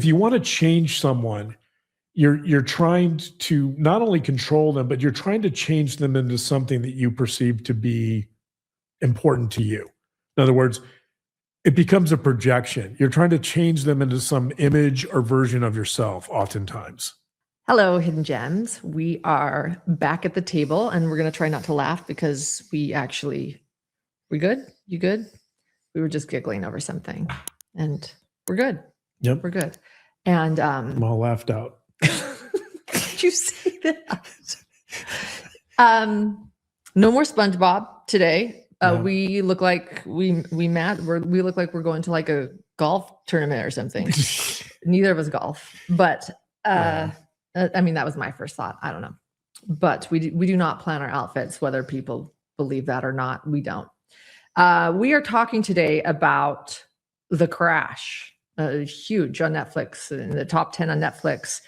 you want to change someone, you're trying to not only control them, but you're trying to change them into something that you perceive to be important to you. In other words, it becomes a projection. You're trying to change them into some image or version of yourself, oftentimes. Hello, Hidden Gems. We are back at the table, and we're going to try not to laugh because we good? You good? We were just giggling over something, and we're good. Yep. We're good. And I'm all laughed out. did you say that? No more SpongeBob today. Yeah. We look like we look like we're going to like a golf tournament or something. Neither of us golf, but I mean, that was my first thought. I don't know, but we do not plan our outfits, whether people believe that or not. We don't. We are talking today about The Crash, huge on Netflix, in the top 10 on Netflix.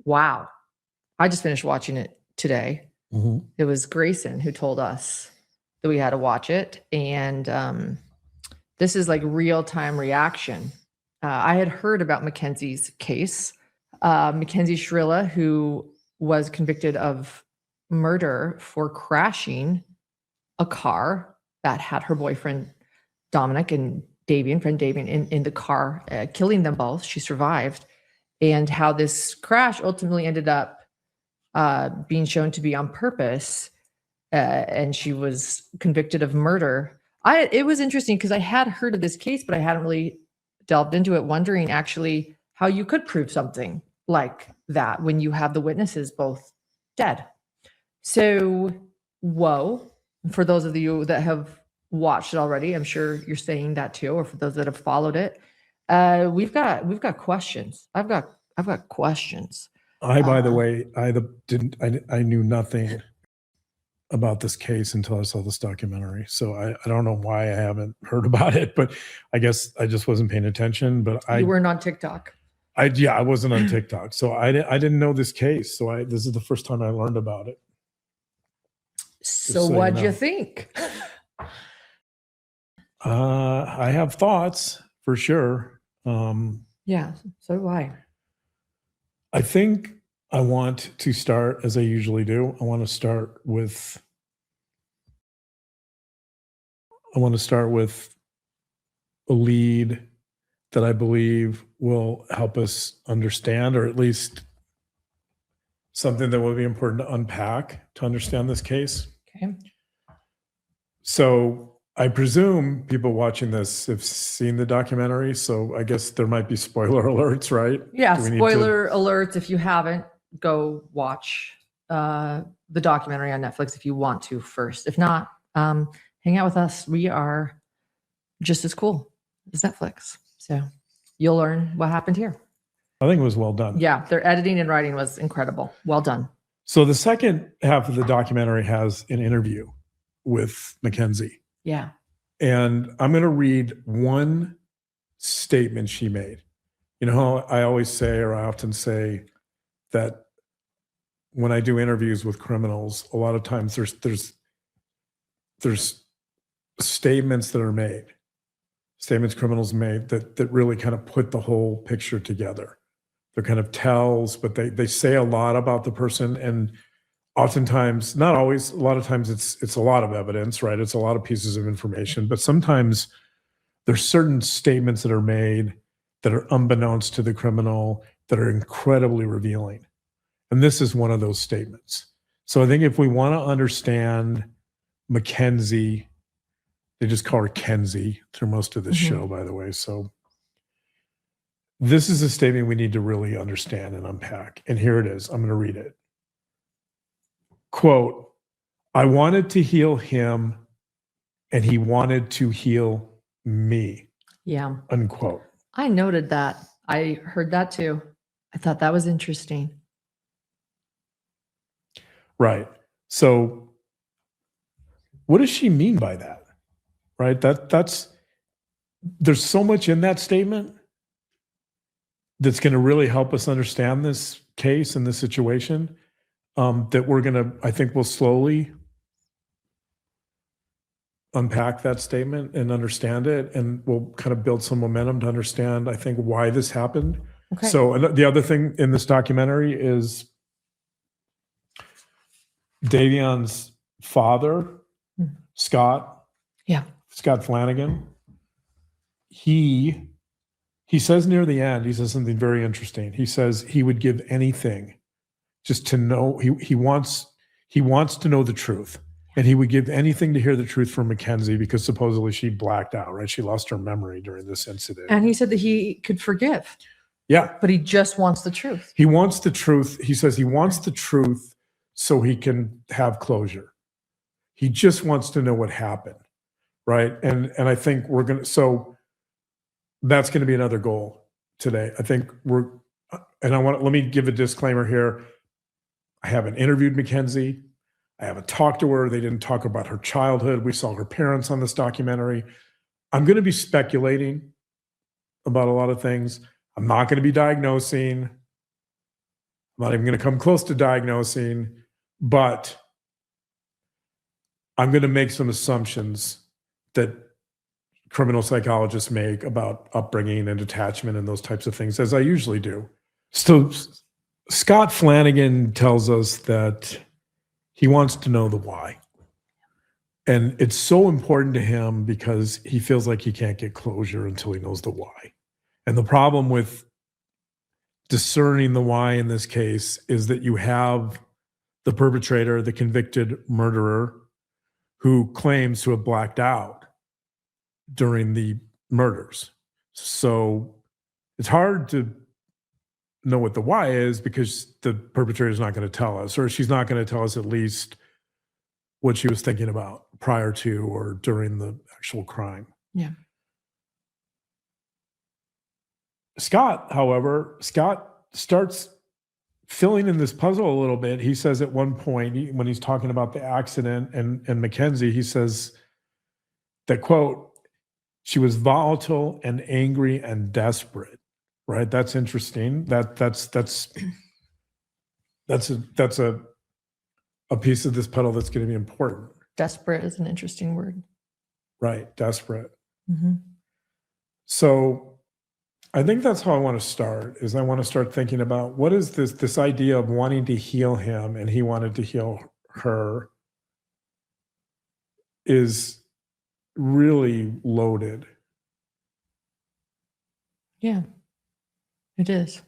Wow. I just finished watching it today. Mm-hmm. It was Grayson who told us that we had to watch it. And this is like real-time reaction. I had heard about Mackenzie's case. Mackenzie Shirilla, who was convicted of murder for crashing a car that had her boyfriend Dominic and friend Davian in the car, killing them both. She survived. And how this crash ultimately ended up being shown to be on purpose. And she was convicted of murder. It was interesting because I had heard of this case, but I hadn't really delved into it, wondering actually how you could prove something like that when you have the witnesses both dead. So, whoa, for those of you that have watched it already, I'm sure you're saying that too, or for those that have followed it, we've got questions. I've got questions. By the way, I knew nothing about this case until I saw this documentary. So I don't know why I haven't heard about it, but I guess I just wasn't paying attention. But you weren't on TikTok. I wasn't on TikTok, so I didn't know this case. So this is the first time I learned about it. So what'd you think? I have thoughts for sure. Yeah, so do I. I think I want to start, as I usually do. I want to start with a lead that I believe will help us understand, or at least something that will be important to unpack to understand this case. Okay. So I presume people watching this have seen the documentary, so I guess there might be spoiler alerts, right? Yeah, spoiler alerts. If you haven't, go watch the documentary on Netflix if you want to first. If not, hang out with us. We are just as cool as Netflix. So you'll learn what happened here. I think it was well done. Yeah, their editing and writing was incredible. Well done. So the second half of the documentary has an interview with Mackenzie. Yeah. And I'm going to read one statement she made. You know how I always say, or I often say, that when I do interviews with criminals, a lot of times there's statements that are made, statements criminals made that really kind of put the whole picture together. They're kind of tells, but they say a lot about the person, and oftentimes, not always, a lot of times it's a lot of evidence, right? It's a lot of pieces of information, but sometimes there's certain statements that are made that are unbeknownst to the criminal that are incredibly revealing. And this is one of those statements. So I think if we want to understand Mackenzie, they just call her Kenzie through most of this show, by the way. So this is a statement we need to really understand and unpack. And here it is. I'm going to read it. Quote, "I wanted to heal him and he wanted to heal me." Yeah. Unquote. I noted that. I heard that too. I thought that was interesting. Right. So what does she mean by that? Right? There's so much in that statement that's going to really help us understand this case and this situation, that I think we'll slowly unpack that statement and understand it, and we'll kind of build some momentum to understand, I think, why this happened. Okay. So the other thing in this documentary is Davion's father, Scott Flanagan. He says near the end, he says something very interesting. He says he would give anything just to know, he wants to know the truth. And he would give anything to hear the truth from Mackenzie, because supposedly she blacked out, right? She lost her memory during this incident. And he said that he could forgive. Yeah. But he just wants the truth. He wants the truth. He says he wants the truth so he can have closure. He just wants to know what happened, right? And I think so that's going to be another goal today. I think let me give a disclaimer here. I haven't interviewed Mackenzie. I haven't talked to her. They didn't talk about her childhood. We saw her parents on this documentary. I'm going to be speculating about a lot of things. I'm not going to be diagnosing. I'm not even going to come close to diagnosing, but I'm going to make some assumptions that criminal psychologists make about upbringing and attachment and those types of things, as I usually do. So Scott Flanagan tells us that he wants to know the why. And it's so important to him because he feels like he can't get closure until he knows the why. And the problem with discerning the why in this case is that you have the perpetrator, the convicted murderer, who claims to have blacked out during the murders. So it's hard to know what the why is because the perpetrator is not going to tell us, or she's not going to tell us at least what she was thinking about prior to or during the actual crime. Yeah. Scott starts filling in this puzzle a little bit. He says at one point, when he's talking about the accident and Mackenzie, he says that, quote, she was volatile and angry and desperate. Right? That's interesting. That's a piece of this puzzle that's going to be important. Desperate is an interesting word. Right. Desperate. Mm-hmm. So I think that's how I want to start, is I want to start thinking about what is this idea of wanting to heal him and he wanted to heal her is really loaded. Yeah, it is.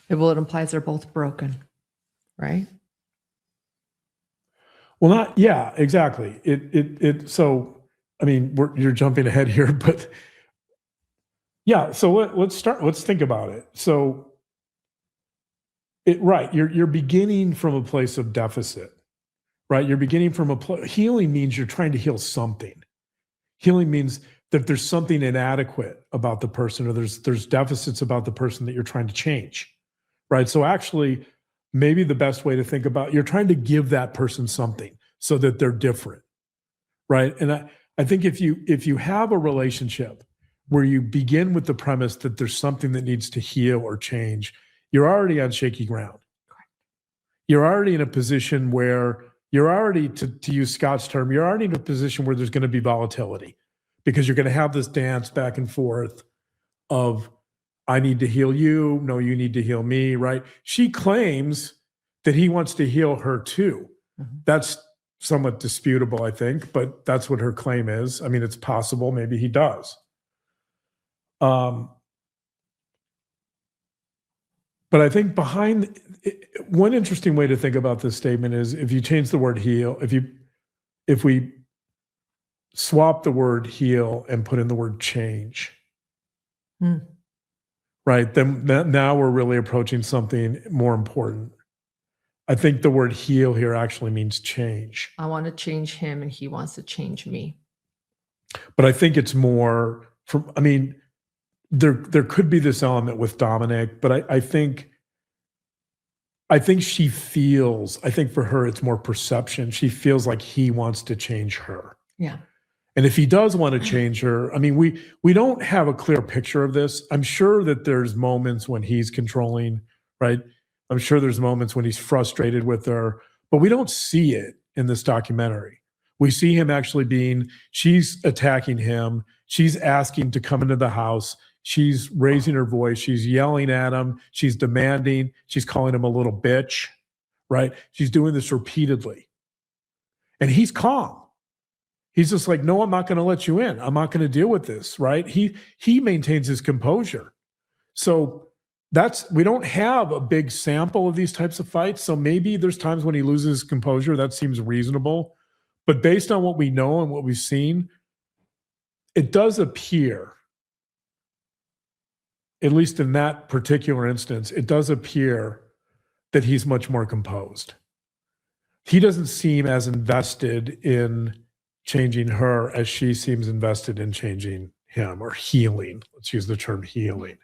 Well, it implies they're both broken, right? Well, yeah, exactly. So, I mean, you're jumping ahead here, but yeah, so let's think about it. So right, you're beginning from a place of deficit, right? You're beginning from healing means you're trying to heal something. Healing means that there's something inadequate about the person, or there's deficits about the person that you're trying to change, right? So actually, maybe the best way to think about, you're trying to give that person something so that they're different, right? And I think if you have a relationship where you begin with the premise that there's something that needs to heal or change, you're already on shaky ground. You're already in a position where you're already, to use Scott's term, you're already in a position where there's going to be volatility, because you're going to have this dance back and forth of, I need to heal you, no, you need to heal me, right? She claims that he wants to heal her too. Mm-hmm. That's somewhat disputable, I think, but that's what her claim is. I mean, it's possible, maybe he does. But I think behind one interesting way to think about this statement is, if you change the word heal, if we swap the word heal and put in the word change, right? Then now we're really approaching something more important. I think the word heal here actually means change. I want to change him and he wants to change me. But I think it's more there could be this element with Dominic, but I think she feels, I think for her, it's more perception. She feels like he wants to change her. Yeah. And if he does want to change her, I mean, we don't have a clear picture of this. I'm sure that there's moments when he's controlling, right? I'm sure there's moments when he's frustrated with her, but we don't see it in this documentary. We see him actually she's attacking him. She's asking to come into the house. She's raising her voice. She's yelling at him. She's demanding. She's calling him a little bitch, right? She's doing this repeatedly. And he's calm. He's just like, no, I'm not going to let you in. I'm not going to deal with this, right? He maintains his composure. So we don't have a big sample of these types of fights. So maybe there's times when he loses composure. That seems reasonable. But based on what we know and what we've seen, it does appear, at least in that particular instance, it does appear that he's much more composed. He doesn't seem as invested in changing her as she seems invested in changing him, or healing. Let's use the term healing.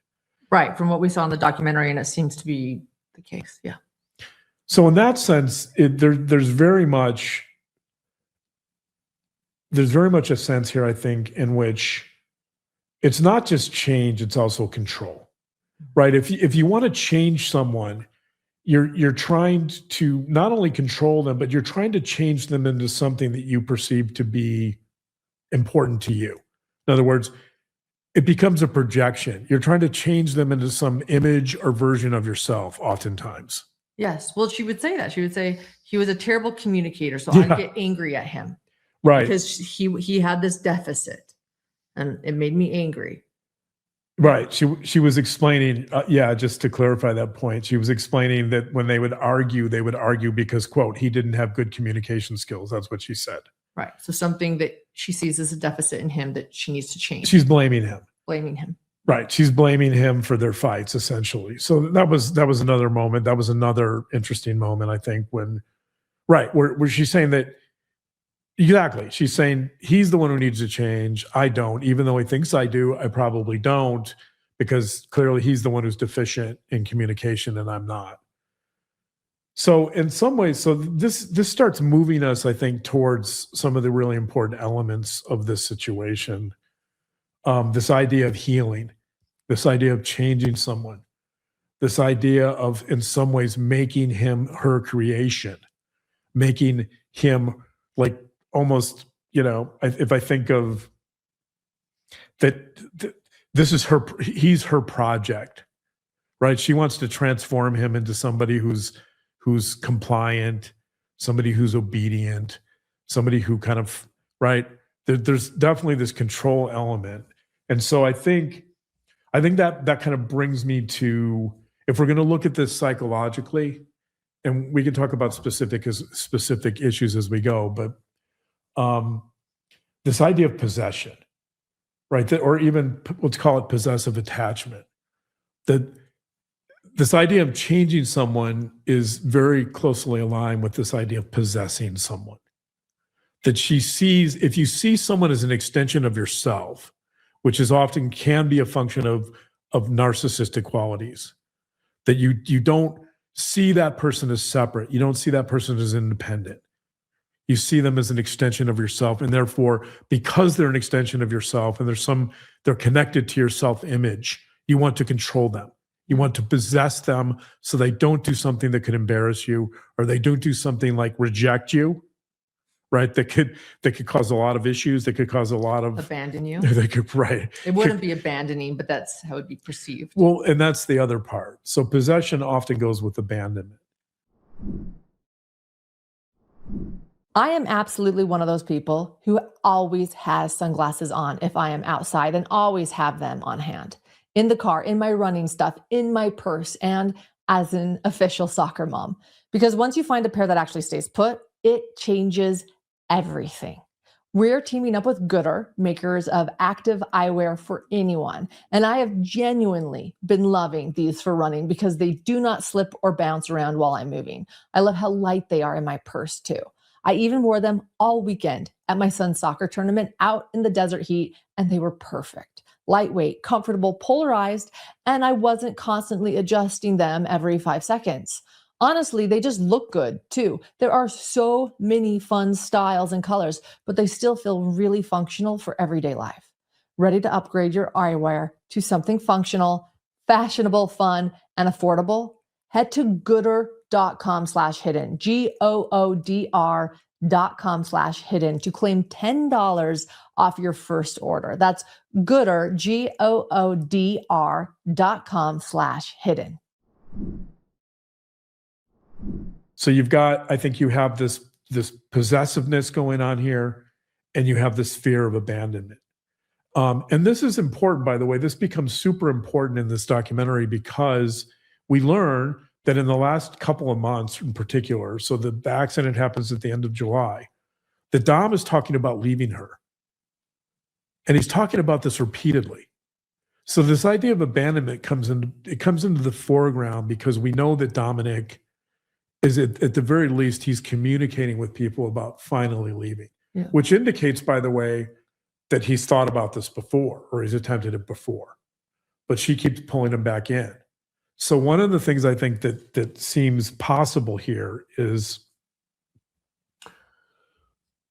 Right. From what we saw in the documentary, and it seems to be the case. Yeah. So in that sense, there's very much a sense here, I think, in which it's not just change, it's also control, right? If you want to change someone, you're trying to not only control them, but you're trying to change them into something that you perceive to be important to you. In other words, it becomes a projection. You're trying to change them into some image or version of yourself oftentimes. Yes. Well, she would say that. She would say he was a terrible communicator, so I'd get angry at him. Right. Because he had this deficit and it made me angry. Right. She was explaining, just to clarify that point, she was explaining that when they would argue because, quote, he didn't have good communication skills. That's what she said. Right. So something that she sees as a deficit in him that she needs to change. She's blaming him. Right. She's blaming him for their fights, essentially. So that was another moment. That was another interesting moment, I think, where she's saying that, exactly. She's saying he's the one who needs to change. I don't. Even though he thinks I do, I probably don't, because clearly he's the one who's deficient in communication and I'm not. So in some ways, this starts moving us, I think, towards some of the really important elements of this situation. This idea of healing, this idea of changing someone, this idea of, in some ways, making him her creation, making him like almost, if I think of that, this is he's her project, right? She wants to transform him into somebody who's compliant, somebody who's obedient, somebody who kind of, right? There's definitely this control element. And so I think that kind of brings me to, if we're going to look at this psychologically, and we can talk about specific issues as we go, but this idea of possession, right? Or even let's call it possessive attachment. That this idea of changing someone is very closely aligned with this idea of possessing someone. That she sees, if you see someone as an extension of yourself, which is often can be a function of narcissistic qualities, that you don't see that person as separate. You don't see that person as independent. You see them as an extension of yourself. And therefore, because they're an extension of yourself and they're connected to your self-image, you want to control them. You want to possess them so they don't do something that could embarrass you, or they don't do something like reject you, right? That could cause a lot of issues. That could cause a lot of abandon you. They could, right. It wouldn't be abandoning, but that's how it'd be perceived. Well, and that's the other part. So possession often goes with abandonment. I am absolutely one of those people who always has sunglasses on if I am outside, and always have them on hand. In the car, in my running stuff, in my purse, and as an official soccer mom. Because once you find a pair that actually stays put, it changes everything. We're teaming up with Gooder, makers of active eyewear for anyone. And I have genuinely been loving these for running because they do not slip or bounce around while I'm moving. I love how light they are in my purse too. I even wore them all weekend at my son's soccer tournament out in the desert heat, and they were perfect. Lightweight, comfortable, polarized, and I wasn't constantly adjusting them every 5 seconds. Honestly, they just look good too. There are so many fun styles and colors, but they still feel really functional for everyday life. Ready to upgrade your eyewear to something functional, fashionable, fun, and affordable? Head to gooder.com/hidden, goodr.com/hidden to claim $10 off your first order. That's Goodr, GOODR.com/hidden. So you've got, I think you have this possessiveness going on here, and you have this fear of abandonment. And this is important, by the way. This becomes super important in this documentary because we learn that in the last couple of months in particular, so the accident happens at the end of July, that Dom is talking about leaving her. And he's talking about this repeatedly. So this idea of abandonment comes into the foreground because we know that Dominic is at the very least, he's communicating with people about finally leaving, which indicates, by the way, that he's thought about this before or he's attempted it before, but she keeps pulling him back in. So one of the things I think that seems possible here is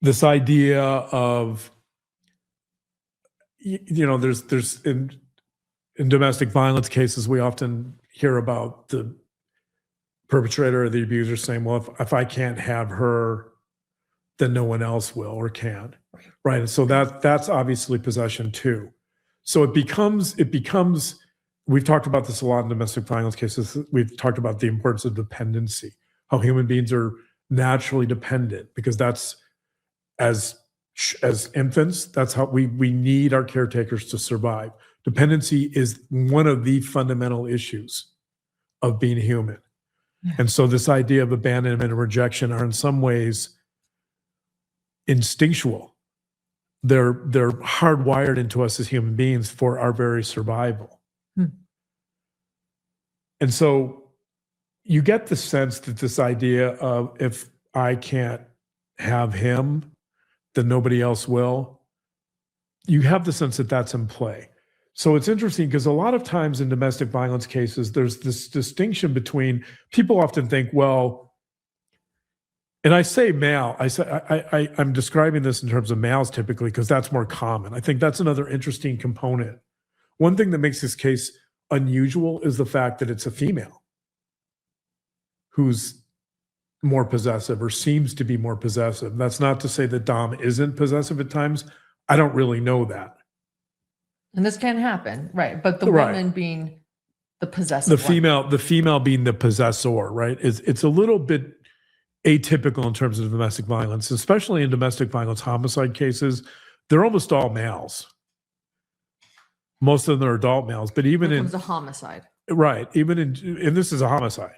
this idea of, there's in domestic violence cases, we often hear about the perpetrator or the abuser saying, well, if I can't have her, then no one else will or can. Right. And so that's obviously possession too. So it becomes, we've talked about this a lot in domestic violence cases. We've talked about the importance of dependency, how human beings are naturally dependent, because that's as infants, that's how we need our caretakers to survive. Dependency is one of the fundamental issues of being human. Yeah. And so this idea of abandonment and rejection are in some ways instinctual. They're hardwired into us as human beings for our very survival. And so you get the sense that this idea of if I can't have him, then nobody else will. You have the sense that that's in play. So it's interesting because a lot of times in domestic violence cases, there's this distinction between, people often think, well, and I say male, I'm describing this in terms of males typically because that's more common. I think that's another interesting component. One thing that makes this case unusual is the fact that it's a female who's more possessive or seems to be more possessive. That's not to say that Dom isn't possessive at times. I don't really know that. And this can happen, right? But the woman being the possessive, the female being the possessor, right? It's a little bit atypical in terms of domestic violence, especially in domestic violence homicide cases. They're almost all males. Most of them are adult males, but even in a homicide, right? Even and this is a homicide.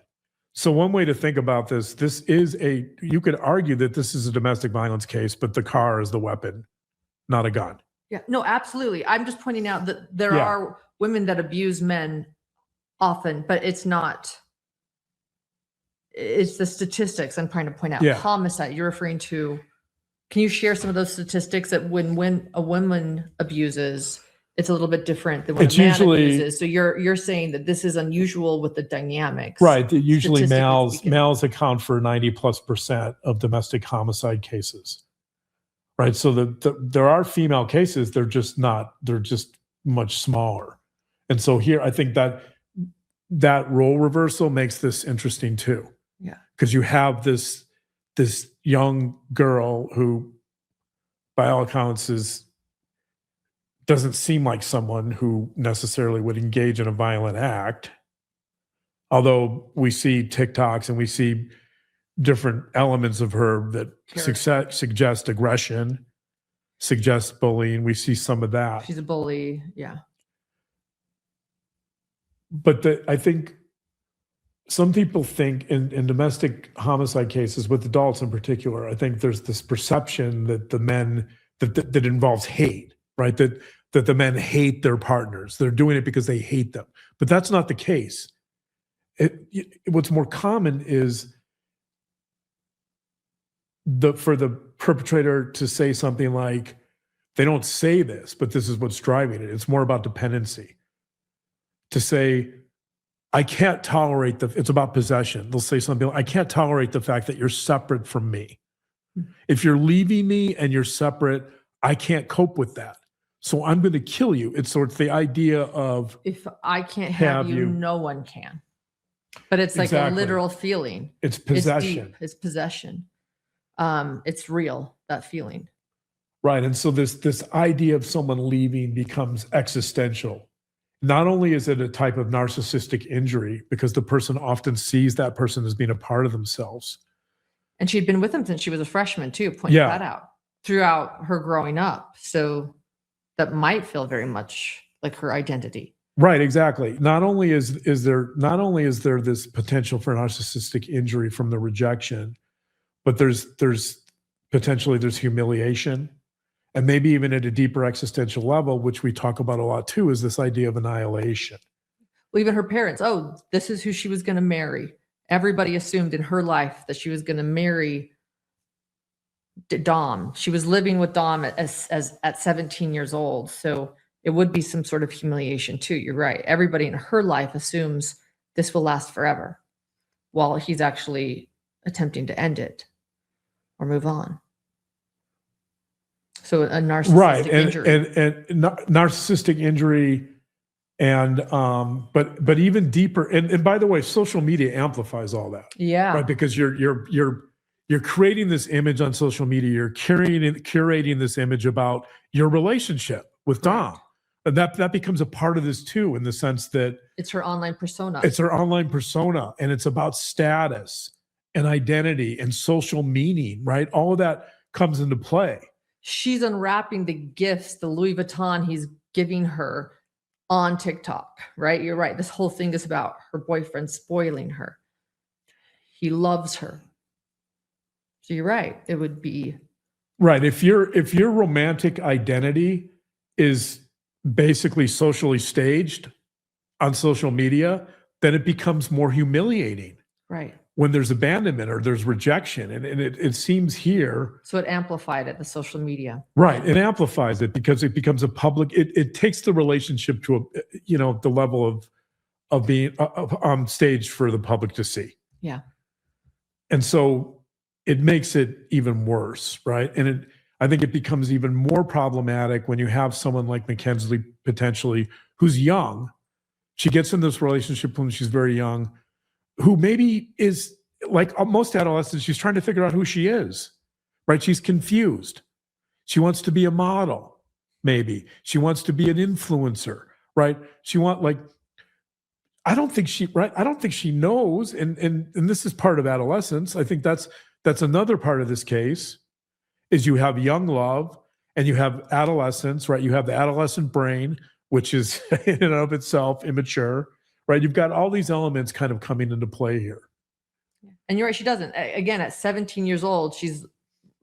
So one way to think about this is you could argue that this is a domestic violence case, but the car is the weapon, not a gun. Yeah, no, absolutely. I'm just pointing out that there are women that abuse men often, but it's the statistics I'm trying to point out. Yeah. Homicide, you're referring to, can you share some of those statistics that when a woman abuses, it's a little bit different than when a man abuses? So you're saying that this is unusual with the dynamics. Right. Usually males account for 90+% of domestic homicide cases. Right. So there are female cases, they're just much smaller. And so here, I think that role reversal makes this interesting too. Yeah. Because you have this young girl who, by all accounts, doesn't seem like someone who necessarily would engage in a violent act. Although we see TikToks and we see different elements of her that suggest aggression, suggest bullying. We see some of that. She's a bully, yeah. But I think some people think in domestic homicide cases, with adults in particular, I think there's this perception that the men, that involves hate, right? That the men hate their partners. They're doing it because they hate them. But that's not the case. What's more common is for the perpetrator to say something like, they don't say this, but this is what's driving it. It's more about dependency. To say, I can't tolerate it's about possession. They'll say something like, I can't tolerate the fact that you're separate from me. If you're leaving me and you're separate, I can't cope with that. So I'm going to kill you. It's sort of the idea of, if I can't have you, no one can. But it's like a literal feeling. It's possession. It's deep. It's possession. it's real, that feeling. Right. And so this idea of someone leaving becomes existential. Not only is it a type of narcissistic injury, because the person often sees that person as being a part of themselves. And she'd been with him since she was a freshman too, pointing Yeah. that out throughout her growing up. So that might feel very much like her identity. Right, exactly. Not only is there this potential for narcissistic injury from the rejection, but there's potentially there's humiliation, and maybe even at a deeper existential level, which we talk about a lot too, is this idea of annihilation. Well, even her parents, oh, this is who she was going to marry. Everybody assumed in her life that she was going to marry Dom. She was living with Dom at 17 years old. So it would be some sort of humiliation too. You're right. Everybody in her life assumes this will last forever, while he's actually attempting to end it or move on. So a narcissistic injury. And narcissistic injury, and but even deeper. And by the way, social media amplifies all that. Yeah. Right, because you're creating this image on social media. You're curating this image about your relationship with Dom. And that becomes a part of this too, in the sense that It's her online persona. it's her online persona, and it's about status and identity and social meaning, right? All of that comes into play. She's unwrapping the gifts, the Louis Vuitton he's giving her on TikTok, right? You're right. This whole thing is about her boyfriend spoiling her. He loves her. So you're right. It would be Right. If your romantic identity is basically socially staged on social media, then it becomes more humiliating right. when there's abandonment or there's rejection. And it seems here. So it amplified it, the social media. Right. It amplifies it because it becomes a public, it takes the relationship to the level of being staged for the public to see. Yeah. And so it makes it even worse, right? And I think it becomes even more problematic when you have someone like Mackenzie, potentially, who's young. She gets in this relationship when she's very young, who maybe is, like most adolescents, she's trying to figure out who she is, right? She's confused. She wants to be a model, maybe. She wants to be an influencer, right? I don't think she knows, and this is part of adolescence. I think that's another part of this case, is you have young love and you have adolescence, right? You have the adolescent brain, which is in and of itself immature, right? You've got all these elements kind of coming into play here. And you're right, she doesn't. Again, at 17 years old, she's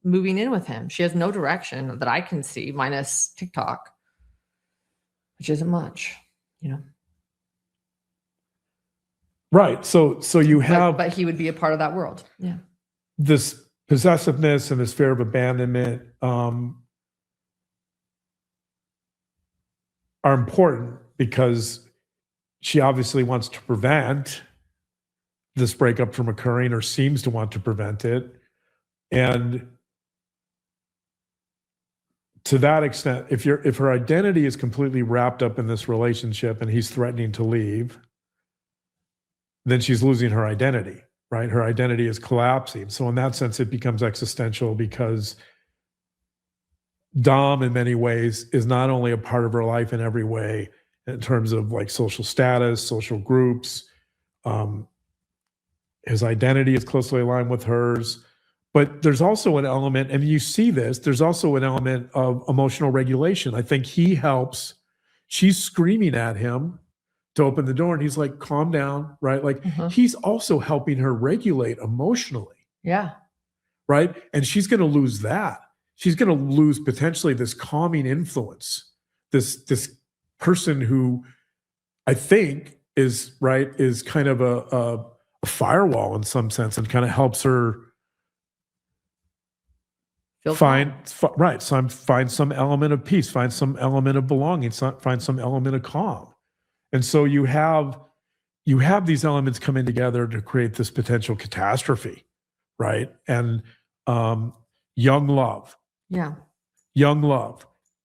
moving in with him. She has no direction that I can see, minus TikTok, which isn't much, Right. So you have, but he would be a part of that world. Yeah. this possessiveness and this fear of abandonment are important, because she obviously wants to prevent this breakup from occurring, or seems to want to prevent it. And to that extent, if her identity is completely wrapped up in this relationship and he's threatening to leave, then she's losing her identity, right? Her identity is collapsing. So in that sense, it becomes existential, because Dom, in many ways, is not only a part of her life in every way, in terms of like social status, social groups. His identity is closely aligned with hers, but there's also an element, and you see this, there's also an element of emotional regulation. I think he helps. She's screaming at him to open the door, and he's like, calm down, right? Like he's also helping her regulate emotionally. Yeah. Right. And she's going to lose that. She's going to lose potentially this calming influence, this person who I think is kind of a firewall in some sense, and kind of helps her find some element of peace, find some element of belonging, find some element of calm. And so you have these elements coming together to create this potential catastrophe, right? And young love,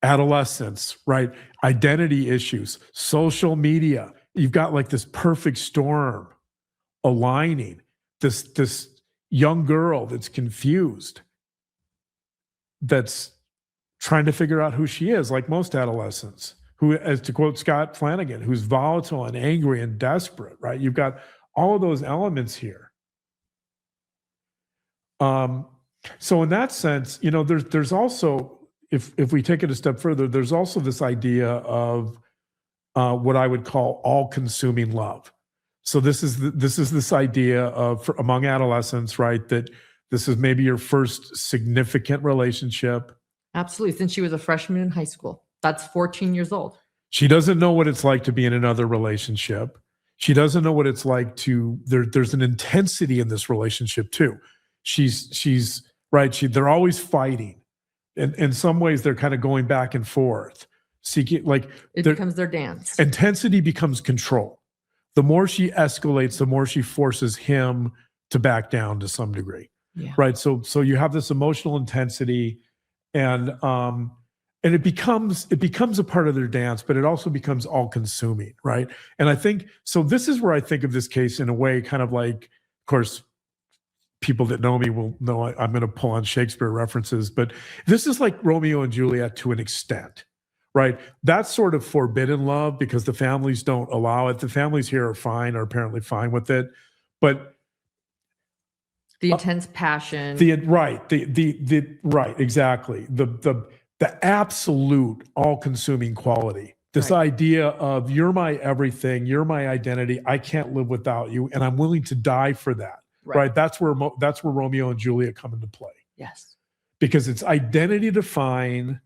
adolescence, right? Identity issues, social media. You've got like this perfect storm aligning. This young girl that's confused that's trying to figure out who she is, like most adolescents, who, as to quote Scott Flanagan, who's volatile and angry and desperate, right? You've got all of those elements here. So in that sense, you know, there's also, if we take it a step further, there's also this idea of what I would call all-consuming love. So this is this idea of, among adolescents, right, that this is maybe your first significant relationship. Absolutely. Since she was a freshman in high school. That's 14 years old. She doesn't know what it's like to be in another relationship. She doesn't know what it's like to, there's an intensity in this relationship too. She's right. They're always fighting. And in some ways they're kind of going back and forth, seeking, like it becomes their dance. Intensity becomes control. The more she escalates, the more she forces him to back down to some degree. Yeah. Right. So you have this emotional intensity, and it becomes a part of their dance, but it also becomes all consuming. Right. And I think, so this is where I think of this case in a way, kind of like, of course, people that know me will know I'm going to pull on Shakespeare references, but this is like Romeo and Juliet to an extent, right? That's sort of forbidden love because the families don't allow it. The families here are apparently fine with it, but the intense passion. Right, exactly. The absolute all-consuming quality. This idea of, you're my everything, you're my identity, I can't live without you, and I'm willing to die for that. Right. That's where Romeo and Juliet come into play. Yes. Because it's identity defining.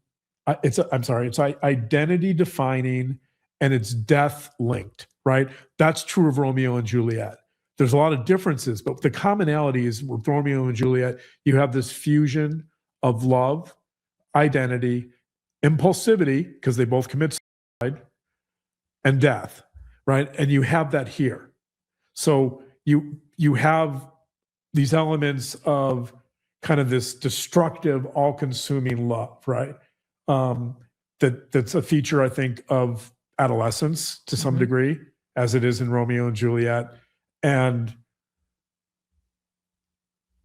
It's identity defining, and it's death linked. Right. That's true of Romeo and Juliet. There's a lot of differences, but the commonality is with Romeo and Juliet, you have this fusion of love, identity, impulsivity, because they both commit suicide, and death. Right. And you have that here. So you have these elements of kind of this destructive, all-consuming love, right? That's a feature, I think, of adolescence to some degree, as it is in Romeo and Juliet, and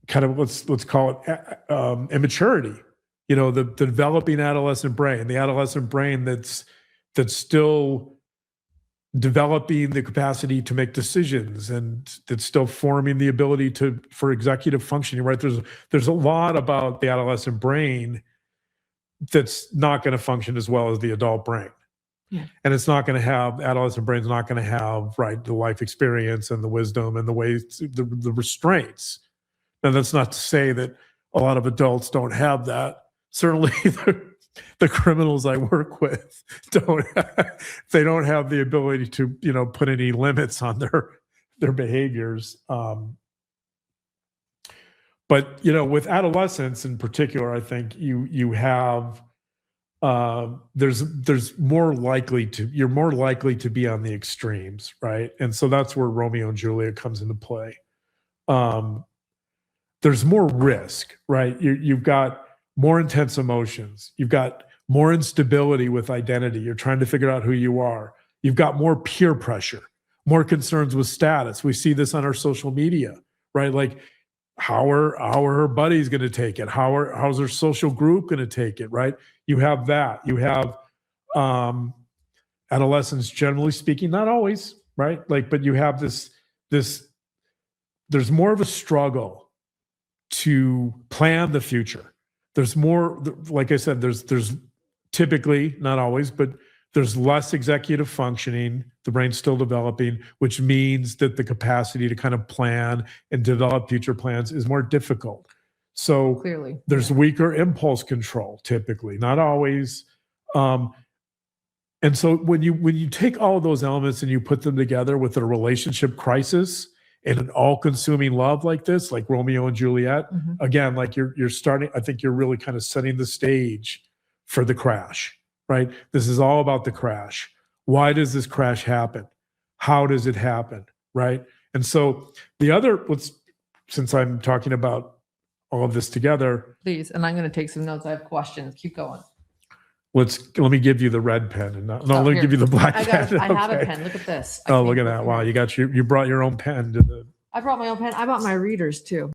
kind of let's call it immaturity. You know, the developing adolescent brain, the adolescent brain that's still developing the capacity to make decisions, and it's still forming the ability for executive functioning, right? There's a lot about the adolescent brain that's not going to function as well as the adult brain. Yeah. And it's not going to have, adolescent brain's not going to have, right, the life experience and the wisdom and the ways, the restraints. And that's not to say that a lot of adults don't have that. Certainly the criminals I work with don't have the ability to, you know, put any limits on their behaviors. But, you know, with adolescents in particular, I think you have you're more likely to be on the extremes, right? And so that's where Romeo and Juliet comes into play. There's more risk, right? You've got more intense emotions. You've got more instability with identity. You're trying to figure out who you are. You've got more peer pressure, more concerns with status. We see this on our social media, right? Like, how are her buddies going to take it? How's her social group going to take it, right? You have that. You have adolescents, generally speaking, not always, right? Like, but you have this, there's more of a struggle to plan the future. There's more, like I said, there's typically, not always, but there's less executive functioning. The brain's still developing, which means that the capacity to kind of plan and develop future plans is more difficult. So clearly, there's weaker impulse control, typically, not always. And so when you take all of those elements and you put them together with a relationship crisis and an all-consuming love like this, like Romeo and Juliet, again, like you're starting, I think you're really kind of setting the stage for the crash, right? This is all about the crash. Why does this crash happen? How does it happen, right? And so the other, since I'm talking about all of this together. Please, and I'm going to take some notes. I have questions. Keep going. Let me give you the red pen, and let me give you the black pen. I have a pen. Look at this. Look at that! Wow, you brought your own pen to the. I brought my own pen. I brought my readers too.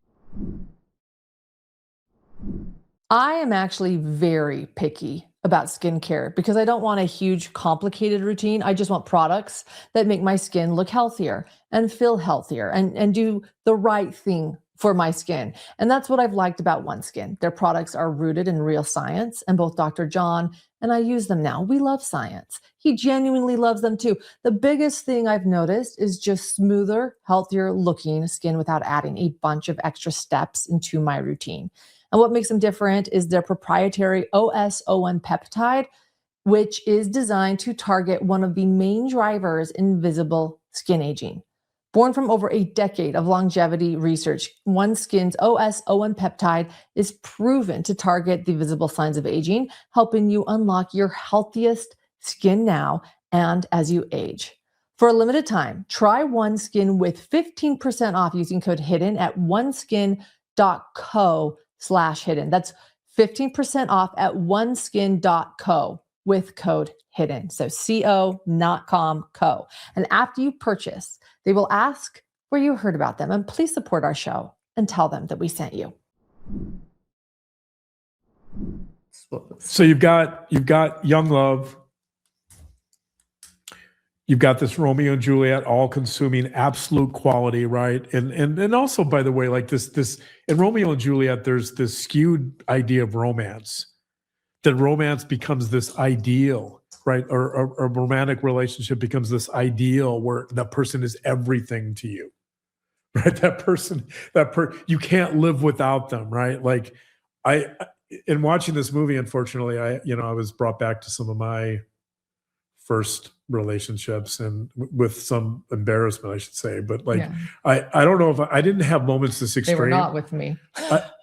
I am actually very picky about skincare because I don't want a huge, complicated routine. I just want products that make my skin look healthier and feel healthier and do the right thing for my skin. And that's what I've liked about OneSkin. Their products are rooted in real science, and both Dr. John and I use them now. We love science. He genuinely loves them too. The biggest thing I've noticed is just smoother, healthier looking skin without adding a bunch of extra steps into my routine. And what makes them different is their proprietary OS01 peptide, which is designed to target one of the main drivers in visible skin aging. Born from over a decade of longevity research, OneSkin's OS01 peptide is proven to target the visible signs of aging, helping you unlock your healthiest skin now and as you age. For a limited time, try OneSkin with 15% off using code HIDDEN at oneskin.co/hidden. That's 15% off at oneskin.co with code HIDDEN. So CO, not com, co. And after you purchase, they will ask where you heard about them. And please support our show and tell them that we sent you. So you've got young love. You've got this Romeo and Juliet, all-consuming, absolute quality, right? And also, by the way, like this in Romeo and Juliet, there's this skewed idea of romance. That romance becomes this ideal, right? Or a romantic relationship becomes this ideal where that person is everything to you, right? You can't live without them, right? Like in watching this movie, unfortunately, I was brought back to some of my first relationships, and with some embarrassment, I should say. But like, yeah. I don't know if I didn't have moments this extreme. They were not with me.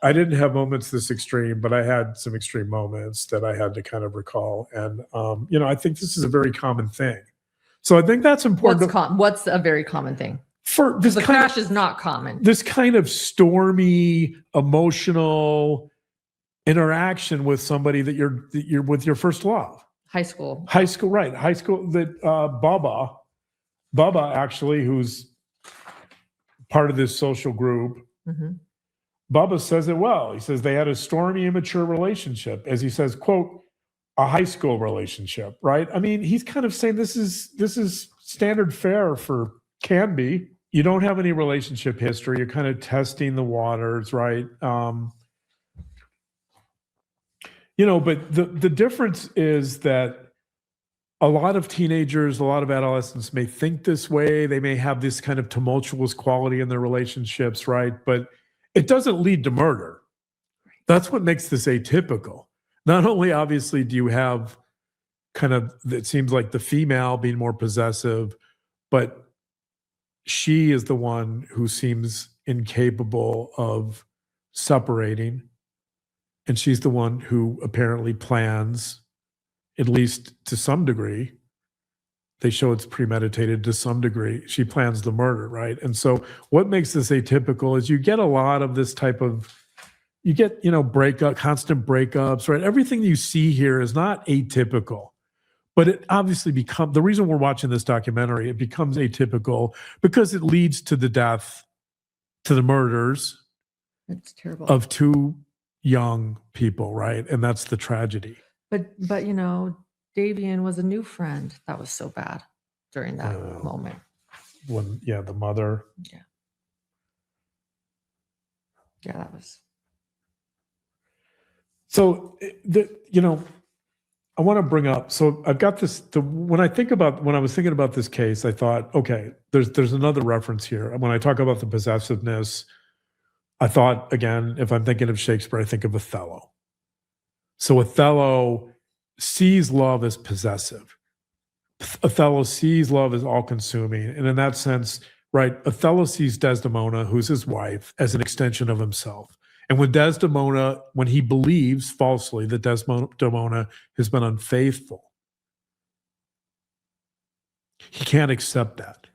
I didn't have moments this extreme, but I had some extreme moments that I had to kind of recall. And, I think this is a very common thing. So I think that's important. What's a very common thing? For this the crash is not common. This kind of stormy, emotional interaction with somebody that you're with your first love. High school, right? High school. That Bubba, actually, who's part of this social group. Mm-hmm. Bubba says it well. He says they had a stormy, immature relationship, as he says, quote, a high school relationship, right? I mean, he's kind of saying this is standard fare for can be. You don't have any relationship history. You're kind of testing the waters, right? But the difference is that a lot of teenagers, a lot of adolescents may think this way. They may have this kind of tumultuous quality in their relationships, right? But it doesn't lead to murder. That's what makes this atypical. Not only, obviously, do you have kind of, it seems like the female being more possessive, but she is the one who seems incapable of separating. And she's the one who apparently plans, at least to some degree. They show it's premeditated to some degree. She plans the murder, right? And so what makes this atypical is you get a lot of this type of, constant breakups, right? Everything you see here is not atypical, but it obviously the reason we're watching this documentary, it becomes atypical because it leads to the death, to the murders. It's terrible. Of two young people, right? And that's the tragedy. But Davian was a new friend. That was so bad during that moment. When the mother. Yeah, that was. So I want to bring up. So I've got this. When I was thinking about this case, I thought, okay, there's another reference here. When I talk about the possessiveness, I thought, again, if I'm thinking of Shakespeare, I think of Othello. So Othello sees love as possessive. Othello sees love as all-consuming. And in that sense, right, Othello sees Desdemona, who's his wife, as an extension of himself. And when he believes falsely that Desdemona has been unfaithful, he can't accept that.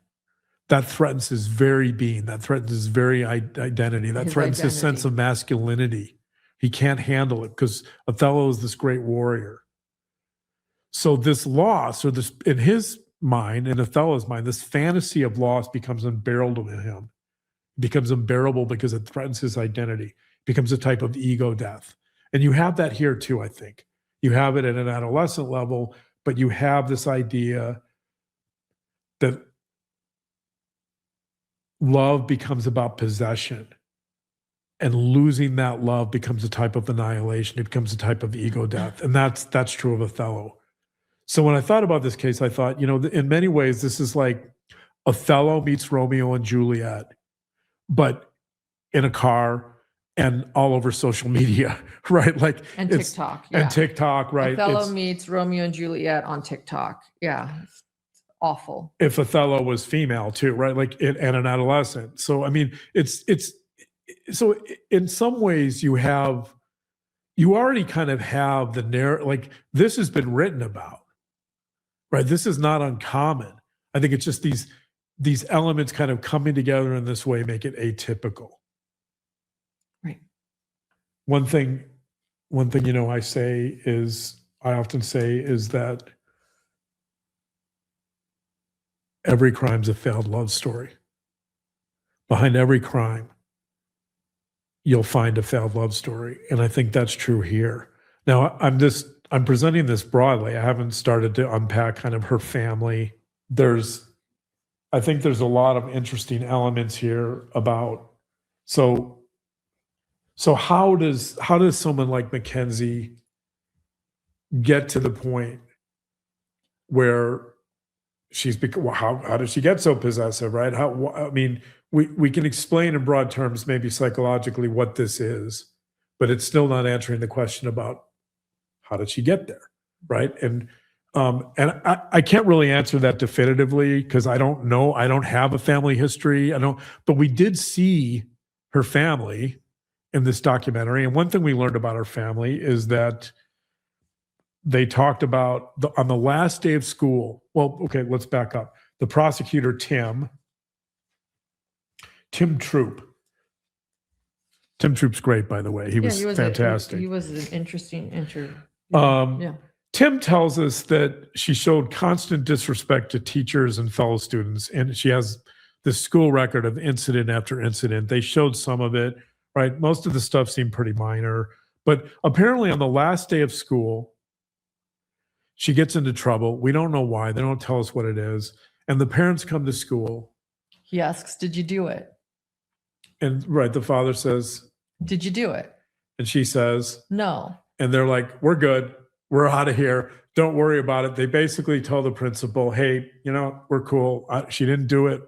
That threatens his very being. That threatens his very identity. That threatens his sense of masculinity. He can't handle it because Othello is this great warrior. So this loss, or this, in his mind, in Othello's mind, this fantasy of loss becomes unbearable to him. It becomes unbearable because it threatens his identity. It becomes a type of ego death. And you have that here too, I think. You have it at an adolescent level, but you have this idea that love becomes about possession, and losing that love becomes a type of annihilation. It becomes a type of ego death. And that's true of Othello. So when I thought about this case, I thought, in many ways, this is like Othello meets Romeo and Juliet, but in a car and all over social media, right? Like And TikTok. Yeah. And TikTok, right? Othello meets Romeo and Juliet on TikTok. Yeah. It's awful. If Othello was female too, right? Like and an adolescent. So I mean, it's so in some ways you already kind of have the narrative, like this has been written about, right? This is not uncommon. I think it's just these elements kind of coming together in this way make it atypical. Right. One thing I often say is that every crime's a failed love story. Behind every crime, you'll find a failed love story. And I think that's true here. Now, I'm presenting this broadly. I haven't started to unpack kind of her family. I think there's a lot of interesting elements here about, so how does someone like Mackenzie get to the point where how did she get so possessive, right? I mean, we can explain in broad terms, maybe psychologically, what this is, but it's still not answering the question about how did she get there, right? And I can't really answer that definitively because I don't know. I don't have a family history. But we did see her family in this documentary, and one thing we learned about her family is that they talked about on the last day of school. Well, okay, let's back up. The prosecutor, Tim Troop. Tim Troop's great, by the way. He was fantastic. He was an interesting Tim tells us that she showed constant disrespect to teachers and fellow students, and she has this school record of incident after incident. They showed some of it, right? Most of the stuff seemed pretty minor, but apparently on the last day of school, she gets into trouble. We don't know why. They don't tell us what it is. And the parents come to school. He asks, "Did you do it?" And right, the father says, "Did you do it?" And she says, "No." And they're like, "We're good. We're out of here. Don't worry about it." They basically tell the principal, "Hey, we're cool. She didn't do it."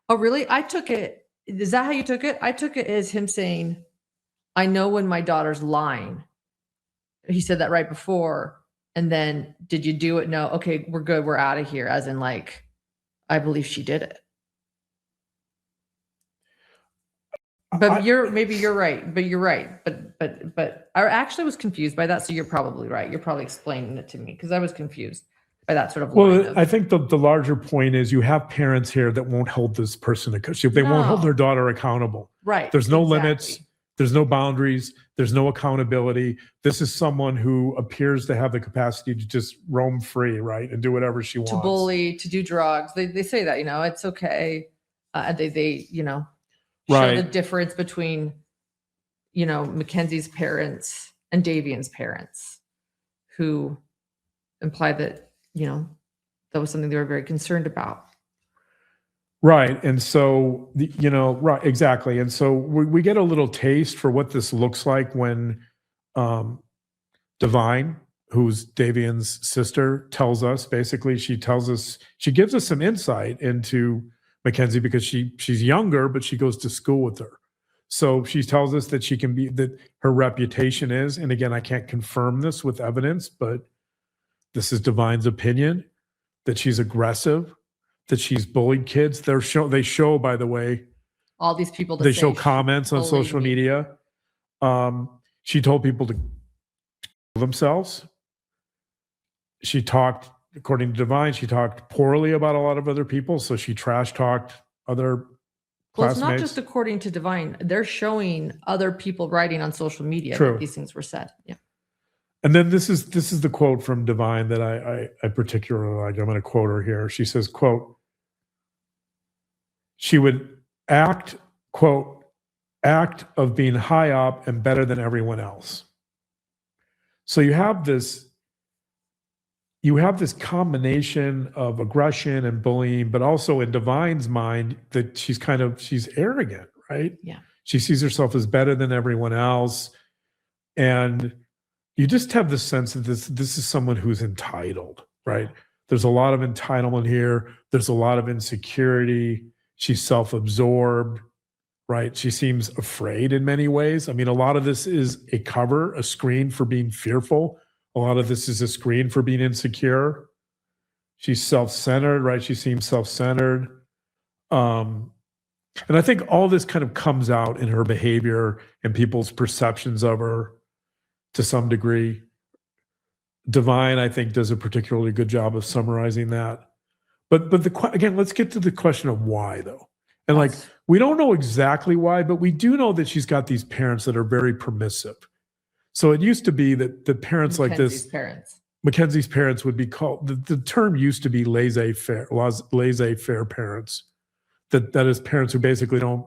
Oh, really? I took it. Is that how you took it? I took it as him saying, "I know when my daughter's lying." He said that right before. And then, "Did you do it?" "No." "Okay, we're good. We're out of here." As in, like, I believe she did it. But you're right. But you're right. But I actually was confused by that. So you're probably right. You're probably explaining it to me because I was confused by that sort of. Well, I think the larger point is you have parents here that won't hold this person accountable. They won't hold their daughter accountable. Right. There's no limits. There's no boundaries. There's no accountability. This is someone who appears to have the capacity to just roam free, right, and do whatever she wants. To bully, to do drugs. They say that, it's okay. They show the difference between, Mackenzie's parents and Davian's parents, who imply that, that was something they were very concerned about. Right. And so, right, exactly. And so we get a little taste for what this looks like when Divine, who's Davian's sister, tells us, basically, she gives us some insight into Mackenzie because she's younger, but she goes to school with her. So she tells us that that her reputation is, and again, I can't confirm this with evidence, but this is Divine's opinion, that she's aggressive, that she's bullied kids. They show, by the way, all these people. They show comments on social media. She told people to kill themselves. She talked, according to Divine, she talked poorly about a lot of other people. So she trash talked other classmates. It's not just according to Divine. They're showing other people writing on social media that these things were said. Yeah. And then this is the quote from Divine that I particularly like. I'm going to quote her here. She says, quote, "She would act of being high up and better than everyone else." So you have this combination of aggression and bullying, but also in Divine's mind that she's arrogant, right? Yeah. She sees herself as better than everyone else. And you just have the sense that this is someone who's entitled, right? There's a lot of entitlement here. There's a lot of insecurity. She's self-absorbed, right? She seems afraid in many ways. I mean, a lot of this is a cover, a screen for being fearful. A lot of this is a screen for being insecure. She's self-centered, right? She seems self-centered. And I think all this kind of comes out in her behavior and people's perceptions of her to some degree. Divine, I think, does a particularly good job of summarizing that. But again, let's get to the question of why, though. And like, we don't know exactly why, but we do know that she's got these parents that are very permissive. So it used to be that the parents like this, Mackenzie's parents would be called, the term used to be laissez-faire parents. That is parents who basically don't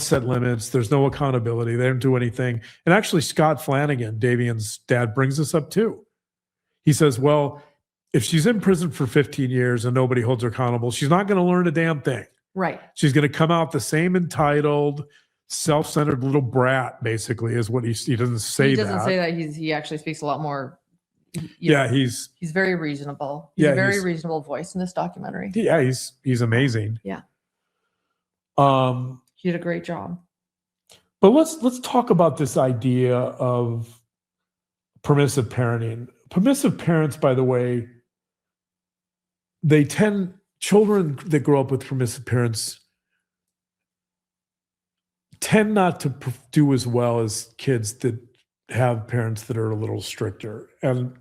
set limits. There's no accountability. They don't do anything. And actually Scott Flanagan, Davian's dad, brings this up too. He says, well, if she's in prison for 15 years and nobody holds her accountable, she's not going to learn a damn thing. Right. She's going to come out the same entitled, self-centered little brat, basically, is what he doesn't say that. He doesn't say that. He actually speaks a lot more. He's very reasonable. He's a very reasonable voice in this documentary. Yeah, he's amazing. Yeah. He did a great job. But let's talk about this idea of permissive parenting. Permissive parents, by the way, children that grow up with permissive parents tend not to do as well as kids that have parents that are a little stricter. And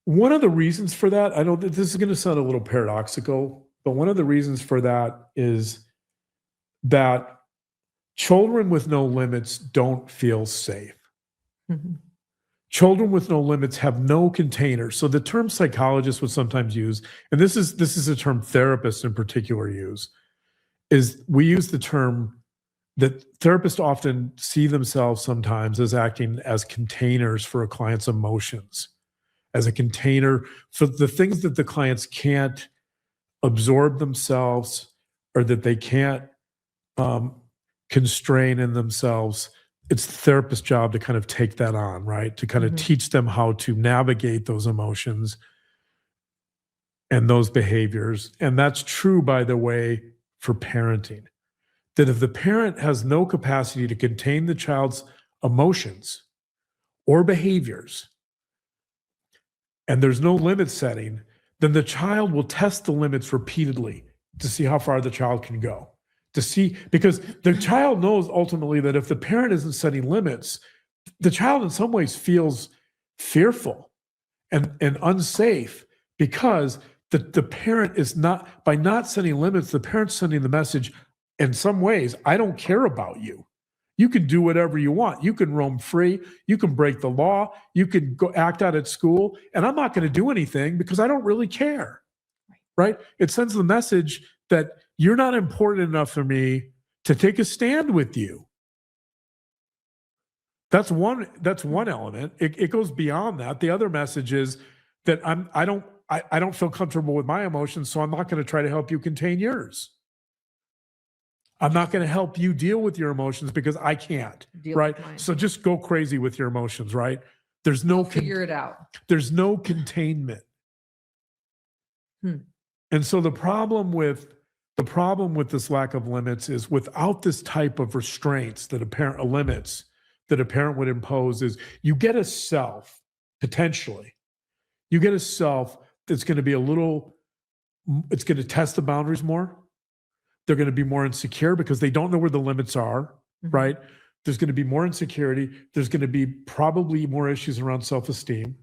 one of the reasons for that, I know that this is going to sound a little paradoxical, but one of the reasons for that is that children with no limits don't feel safe. Mm-hmm. Children with no limits have no container. So the term psychologist would sometimes use, and this is a term therapists in particular use, is we use the term that therapists often see themselves sometimes as acting as containers for a client's emotions, as a container for the things that the clients can't absorb themselves or that they can't constrain in themselves. It's the therapist's job to kind of take that on, right? To kind of teach them how to navigate those emotions and those behaviors. And that's true, by the way, for parenting. That if the parent has no capacity to contain the child's emotions or behaviors, and there's no limit setting, then the child will test the limits repeatedly to see how far the child can go. Because the child knows ultimately that if the parent isn't setting limits, the child in some ways feels fearful and unsafe because the parent is not, by not setting limits, the parent's sending the message, in some ways, I don't care about you. You can do whatever you want. You can roam free. You can break the law. You can go act out at school. And I'm not going to do anything because I don't really care. Right? It sends the message that you're not important enough for me to take a stand with you. That's one element. It goes beyond that. The other message is that I don't feel comfortable with my emotions, so I'm not going to try to help you contain yours. I'm not going to help you deal with your emotions because I can't, right? So just go crazy with your emotions, right? There's no figure it out. There's no containment. And so the problem with this lack of limits is without this type of restraints that limits that a parent would impose is you get a self, potentially. You get a self that's going to be it's going to test the boundaries more. They're going to be more insecure because they don't know where the limits are, right? There's going to be more insecurity. There's going to be probably more issues around self-esteem.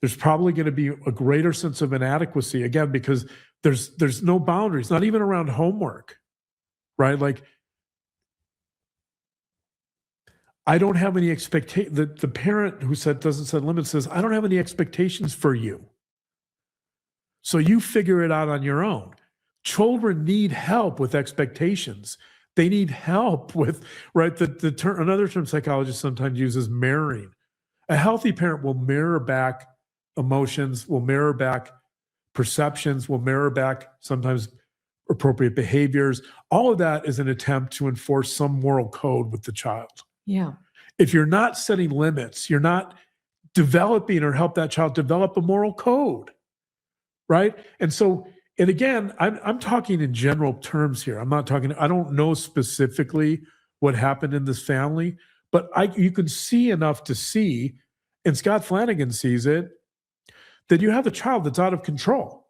There's probably going to be a greater sense of inadequacy, again, because there's no boundaries, not even around homework, right? Like, I don't have any expectation. The parent who doesn't set limits says, I don't have any expectations for you. So you figure it out on your own. Children need help with expectations. They need help with, right? The term, another term psychologists sometimes use is mirroring. A healthy parent will mirror back emotions, will mirror back perceptions, will mirror back sometimes appropriate behaviors. All of that is an attempt to enforce some moral code with the child. Yeah. If you're not setting limits, you're not developing or help that child develop a moral code, right? And so, and again, I'm talking in general terms here. I'm not talking, I don't know specifically what happened in this family, but you can see enough to see, and Scott Flanagan sees it, that you have a child that's out of control.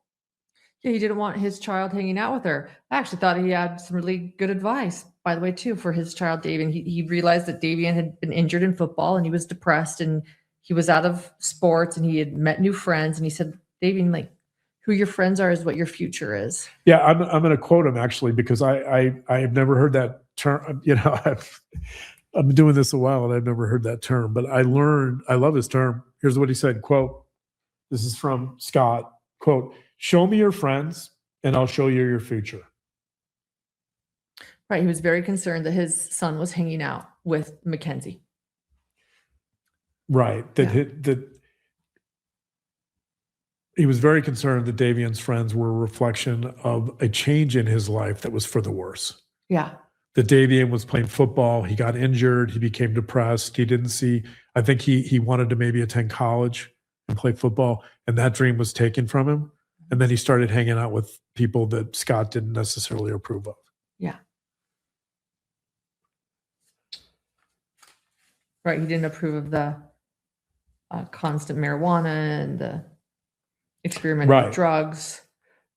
Yeah, he didn't want his child hanging out with her. I actually thought he had some really good advice, by the way, too, for his child, Davian. He realized that Davian had been injured in football and he was depressed and he was out of sports and he had met new friends. And he said, Davian, like, who your friends are is what your future is. Yeah, I'm going to quote him actually, because I have never heard that term. You know, I've been doing this a while and I've never heard that term, but I love his term. Here's what he said, quote, this is from Scott, quote, show me your friends and I'll show you your future. Right. He was very concerned that his son was hanging out with Mackenzie. Right. That he was very concerned that Davian's friends were a reflection of a change in his life that was for the worse. Yeah. That Davian was playing football. He got injured. He became depressed. He didn't see, I think he wanted to maybe attend college and play football. And that dream was taken from him. And then he started hanging out with people that Scott didn't necessarily approve of. Yeah. Right. He didn't approve of the constant marijuana and the experimental Right. drugs.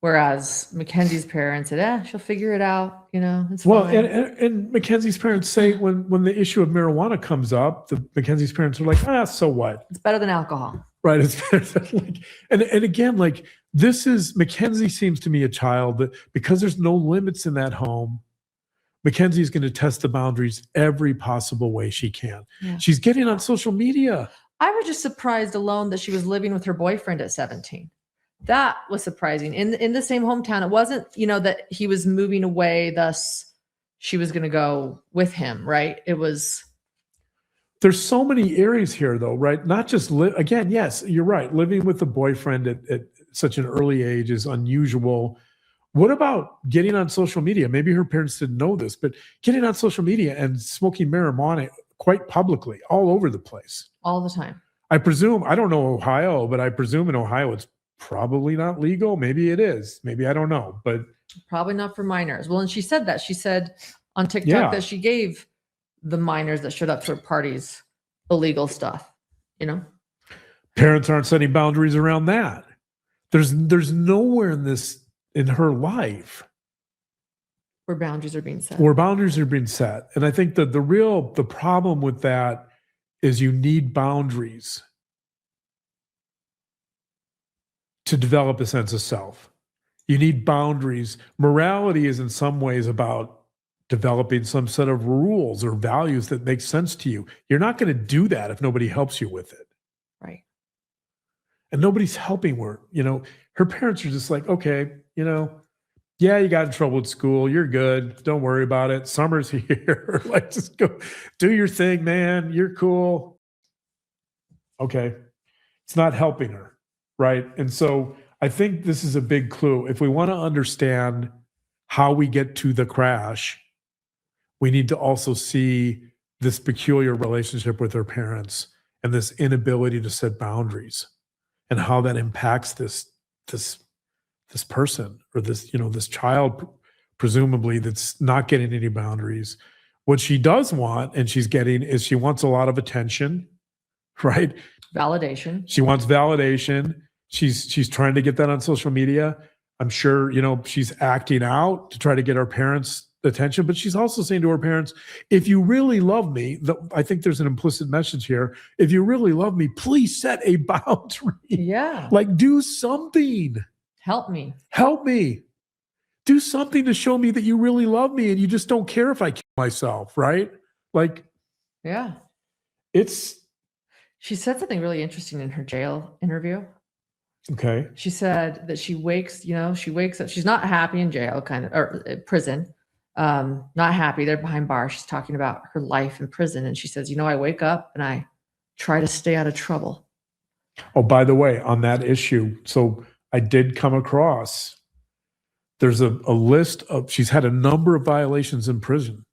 Whereas Mackenzie's parents said, she'll figure it out. You know, it's well, fine. and Mackenzie's parents say when the issue of marijuana comes up, Mackenzie's parents are like, so what? It's better than alcohol. Right. It's better than like, and again, like this is, Mackenzie seems to me a child that because there's no limits in that home, Mackenzie's going to test the boundaries every possible way she can. Yeah. She's getting on social media. I was just surprised alone that she was living with her boyfriend at 17. That was surprising. In the same hometown, it wasn't, that he was moving away, thus she was going to go with him, right? It was. There's so many areas here, though, right? Not just, again, yes, you're right. Living with a boyfriend at such an early age is unusual. What about getting on social media? Maybe her parents didn't know this, but getting on social media and smoking marijuana quite publicly all over the place. All the time. I presume, I don't know Ohio, but I presume in Ohio it's probably not legal. Maybe it is. Maybe I don't know, but probably not for minors. Well, and she said that. She said on TikTok that she gave the minors that showed up to her parties illegal stuff, Parents aren't setting boundaries around that. There's nowhere in her life where boundaries are being set. And I think that the problem with that is you need boundaries to develop a sense of self. You need boundaries. Morality is in some ways about developing some set of rules or values that make sense to you. You're not going to do that if nobody helps you with it. Right. And nobody's helping her. Her parents are just like, okay, yeah, you got in trouble at school. You're good. Don't worry about it. Summer's here. Like, just go do your thing, man. You're cool. Okay. It's not helping her. Right. And so I think this is a big clue. If we want to understand how we get to the crash, we need to also see this peculiar relationship with their parents and this inability to set boundaries and how that impacts this person or this child, presumably, that's not getting any boundaries. What she does want, and she's getting, is she wants a lot of attention, right? Validation. She wants validation. She's trying to get that on social media. I'm sure, she's acting out to try to get her parents' attention, but she's also saying to her parents, if you really love me, I think there's an implicit message here. If you really love me, please set a boundary. Yeah. Like, do something. Help me. Do something to show me that you really love me and you just don't care if I kill myself, right? Like, yeah. She said something really interesting in her jail interview. Okay. She said that she wakes up. She's not happy in jail, or prison. not happy. They're behind bars. She's talking about her life in prison. And she says, I wake up and I try to stay out of trouble. Oh, by the way, on that issue, so I did come across, there's a list of, she's had a number of violations in prison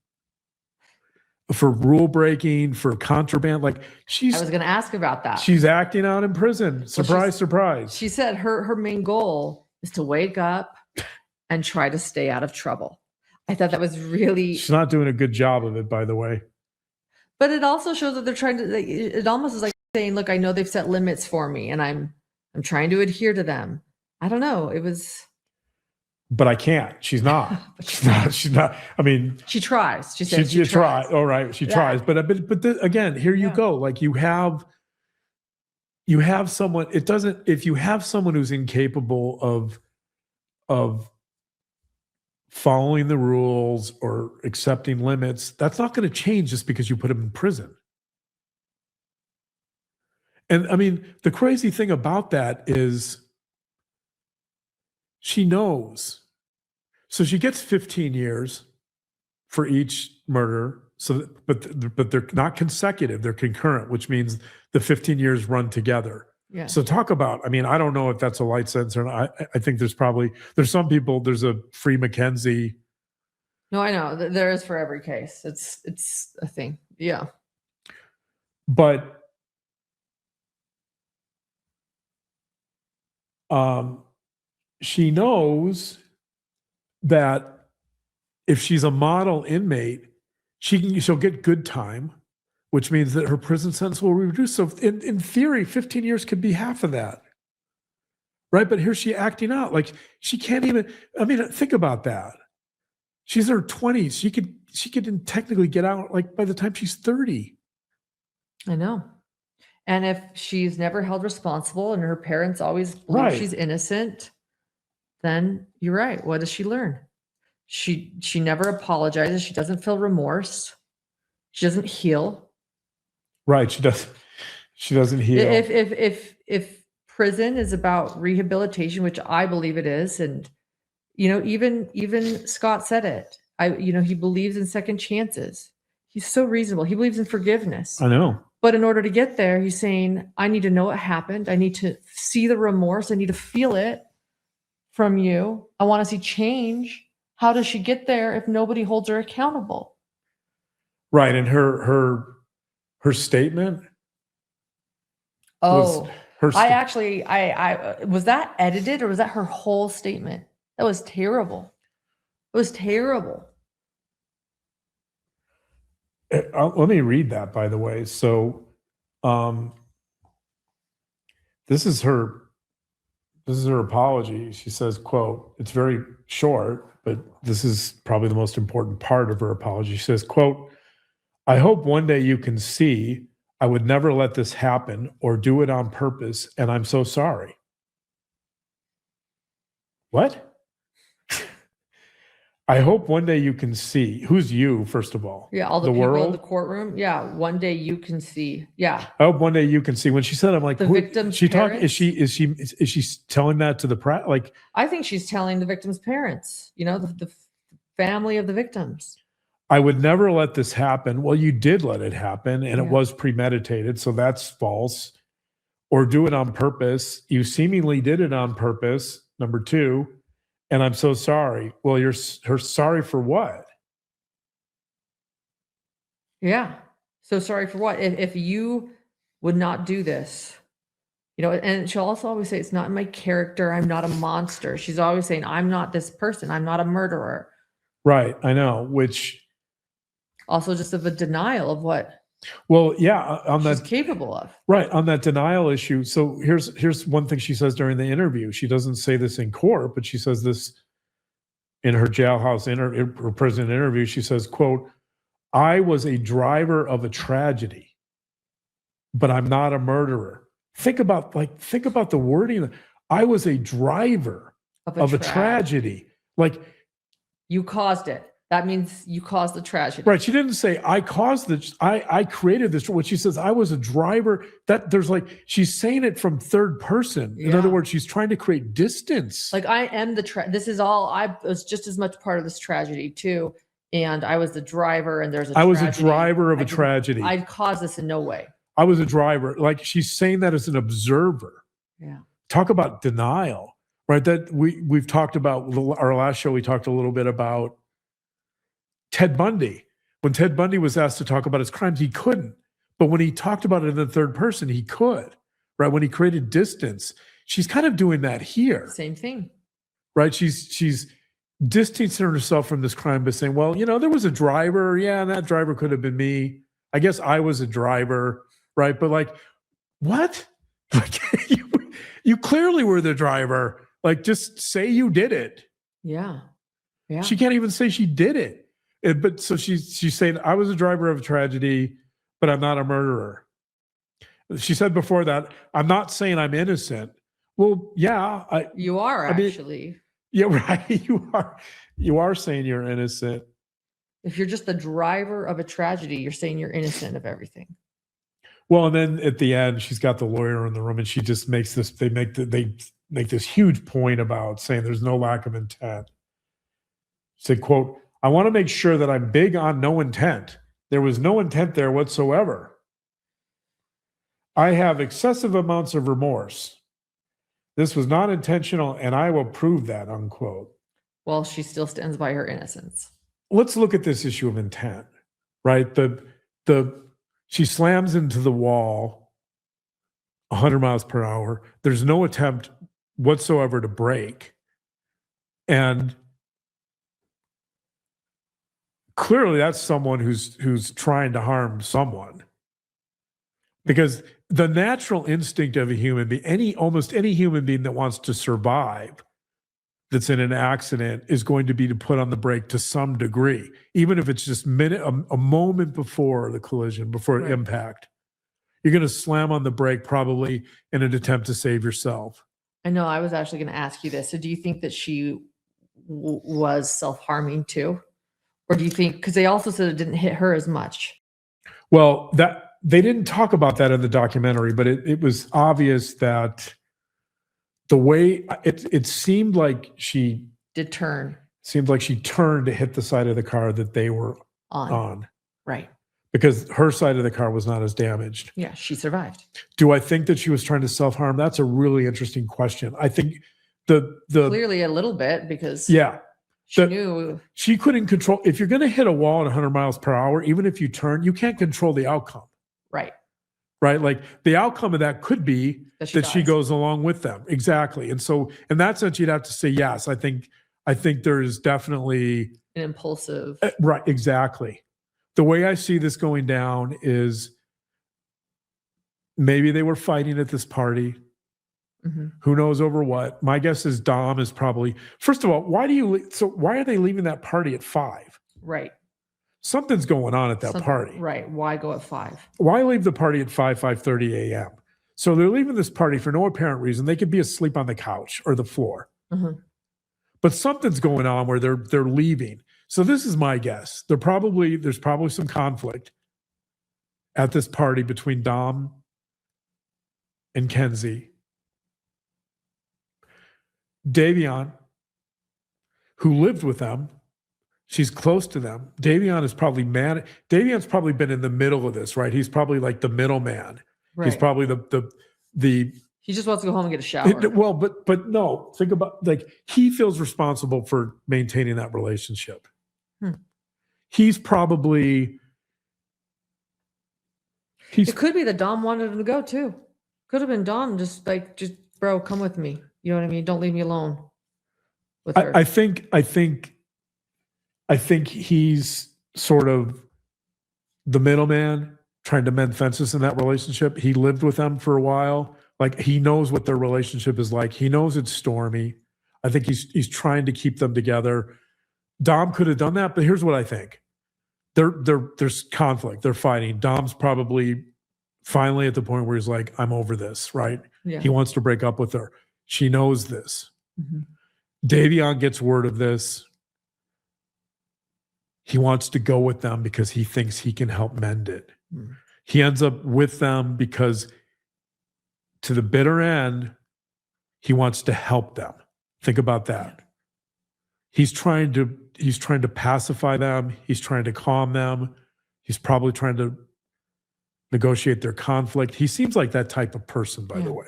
for rule breaking, for contraband. Like I was going to ask about that. She's acting out in prison. Surprise, surprise. She said her main goal is to wake up and try to stay out of trouble. I thought that was really... She's not doing a good job of it, by the way. But it also shows that they're trying to, it almost is like saying, look, I know they've set limits for me and I'm trying to adhere to them. I don't know. It was... But I can't. She's not. She's not. I mean, she tries. She says she tries. All right, she tries. But again, here you go. Like you have someone. It doesn't. If you have someone who's incapable of following the rules or accepting limits, that's not going to change just because you put them in prison. And I mean, the crazy thing about that is, she knows. So she gets 15 years for each murder. So, but they're not consecutive, they're concurrent, which means the 15 years run together. Yeah. So talk about, I mean, I don't know if that's a light sentence or not. I think there's some people, there's a free Mackenzie. No, I know. There is for every case. It's a thing. Yeah. But she knows that if she's a model inmate, she'll get good time, which means that her prison sentence will reduce. So in theory, 15 years could be half of that. Right? But here's she acting out. Like she can't even, I mean, think about that. She's in her 20s. She could technically get out like by the time she's 30. I know. And if she's never held responsible and her parents always believe she's innocent, then you're right. What does she learn? She never apologizes. She doesn't feel remorse. She doesn't heal. Right. She doesn't heal. If prison is about rehabilitation, which I believe it is, and even Scott said it. He believes in second chances. He's so reasonable. He believes in forgiveness. I know. But in order to get there, he's saying, I need to know what happened. I need to see the remorse. I need to feel it from you. I want to see change. How does she get there if nobody holds her accountable? Right. And her statement. Oh, I was that edited or was that her whole statement? That was terrible. It was terrible. Let me read that, by the way. So this is her apology. She says, quote, it's very short, but this is probably the most important part of her apology. She says, quote, I hope one day you can see I would never let this happen or do it on purpose, and I'm so sorry. What? I hope one day you can see. Who's you, first of all? Yeah, all the people in the courtroom. Yeah, one day you can see. Yeah. I hope one day you can see. When she said, I'm like, the victim's parents? Is she telling that to the press? Like, I think she's telling the victim's parents. The family of the victims. I would never let this happen. Well, you did let it happen, and it was premeditated, so that's false. Or do it on purpose. You seemingly did it on purpose. Number two. And I'm so sorry. Well, her sorry for what? Yeah. So sorry for what? If you would not do this, and she'll also always say, it's not in my character. I'm not a monster. She's always saying, I'm not this person. I'm not a murderer. Right. I know. Which also just of a denial of what she's capable of. Right. On that denial issue. So here's one thing she says during the interview. She doesn't say this in court, but she says this in her jailhouse her prison interview. She says, quote, I was a driver of a tragedy, but I'm not a murderer. Think about the wording. I was a driver of a tragedy. Like, you caused it. That means you caused the tragedy. Right. She didn't say I caused this. I created this. What she says, I was a driver. That there's she's saying it from third person. In other words, she's trying to create distance. Like, I am this is all, I was just as much part of this tragedy too. and I was the driver, and there's a I was a tragedy. driver of I a didn't- tragedy. I'd cause this in no way. I was a driver. Like, she's saying that as an observer. Yeah. Talk about denial, right? That we've talked about our last show. We talked a little bit about Ted Bundy. When Ted Bundy was asked to talk about his crimes, he couldn't. But when he talked about it in the third person, he could, right? When he created distance, she's kind of doing that here, Same thing. right? She's distancing herself from this crime by saying, well, there was a driver. Yeah, and that driver could have been me. I guess I was a driver, right? But like, what? Like, you clearly were the driver. Like, just say you did it. Yeah. Yeah. She can't even say she did it. But so she's saying, I was a driver of a tragedy, but I'm not a murderer. She said before that, I'm not saying I'm innocent. Well, yeah. You are actually. I mean, yeah, right. You are saying you're innocent. If you're just the driver of a tragedy, you're saying you're innocent of everything. Well, and then at the end, she's got the lawyer in the room, and she just makes this. They make this huge point about saying there's no lack of intent. She said, "Quote: I want to make sure that I'm big on no intent. There was no intent there whatsoever. I have excessive amounts of remorse. This was not intentional, and I will prove that." Unquote. Well, she still stands by her innocence. Let's look at this issue of intent, right? She slams into the wall 100 miles per hour. There's no attempt whatsoever to brake. And clearly that's someone who's trying to harm someone. Because the natural instinct of a human being, almost any human being that wants to survive that's in an accident is going to be to put on the brake to some degree, even if it's just a moment before the collision, before Right. impact. You're going to slam on the brake probably in an attempt to save yourself. I know. I was actually going to ask you this. So do you think that she was self-harming too? Or do you think, because they also said it didn't hit her as much? Well, that they didn't talk about that in the documentary, but it was obvious that the way it seemed like she Did turn turned to hit the side of the car that they were on. Right. Because her side of the car was not as damaged. Yeah, she survived. Do I think that she was trying to self-harm? That's a really interesting question. I think the Clearly a little bit, because yeah, she knew. she couldn't control. If you're going to hit a wall at 100 miles per hour, even if you turn, you can't control the outcome. Right. Right? Like, the outcome of that could be that she dies. goes along with them. Exactly. And so in that sense, you'd have to say yes. I think there's definitely An impulsive. right. Exactly. The way I see this going down is maybe they were fighting at this party. Mhm. Who knows over what? My guess is Dom is probably, first of all, why are they leaving that party at 5? Right. Something's going on at that party. Right. Why go at 5? Why leave the party at 5:30 a.m.? So they're leaving this party for no apparent reason. They could be asleep on the couch or the floor. Mhm. But something's going on where they're leaving. So this is my guess. There's probably some conflict at this party between Dom and Kenzie. Davion, who lived with them, she's close to them. Davion's probably been in the middle of this, right? He's probably like the middleman. Right. He's probably the He just wants to go home and get a shower. well, but no, think about, like, he feels responsible for maintaining that relationship. He's probably It could be that Dom wanted him to go too. Could have been Dom just bro, come with me. You know what I mean? Don't leave me alone with her. I think he's sort of the middleman trying to mend fences in that relationship. He lived with them for a while. Like, he knows what their relationship is like. He knows it's stormy. I think he's trying to keep them together. Dom could have done that, but here's what I think. There's conflict. They're fighting. Dom's probably finally at the point where he's like, I'm over this, right? Yeah. He wants to break up with her. She knows this. Mhm. Davion gets word of this. He wants to go with them because he thinks he can help mend it. He ends up with them because, to the bitter end, he wants to help them. Think about that. he's trying to pacify them. He's trying to calm them. He's probably trying to negotiate their conflict. He seems like that type of person, by the way.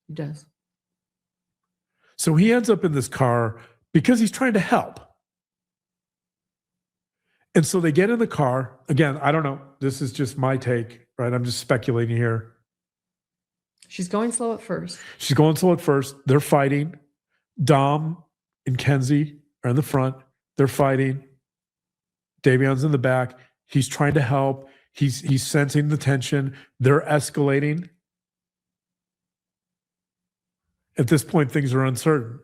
He does. So he ends up in this car because he's trying to help. And so they get in the car. Again, I don't know. This is just my take, right? I'm just speculating here. She's going slow at first. She's going slow at first. They're fighting. Dom and Kenzie are in the front. They're fighting. Davion's in the back. He's trying to help. He's sensing the tension. They're escalating. At this point, things are uncertain.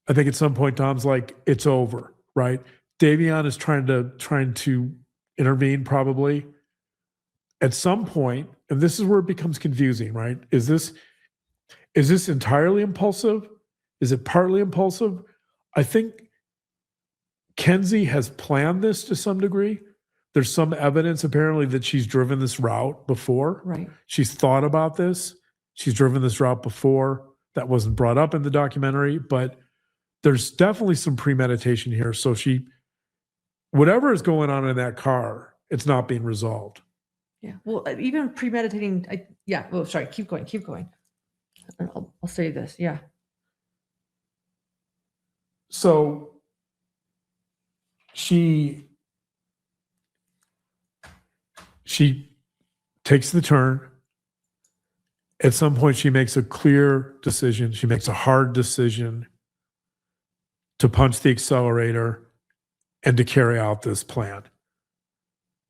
I think at some point, Dom's like, it's over, right? Davion is trying to intervene probably. At some point, and this is where it becomes confusing, right? Is this entirely impulsive? Is it partly impulsive? I think Kenzie has planned this to some degree. There's some evidence apparently that she's driven this route before. Right. She's thought about this. She's driven this route before. That wasn't brought up in the documentary, but there's definitely some premeditation here. So whatever is going on in that car, it's not being resolved. Yeah. Well, even premeditating. Sorry. Keep going. I'll say this. Yeah. So she takes the turn. At some point, she makes a clear decision. She makes a hard decision to punch the accelerator and to carry out this plan.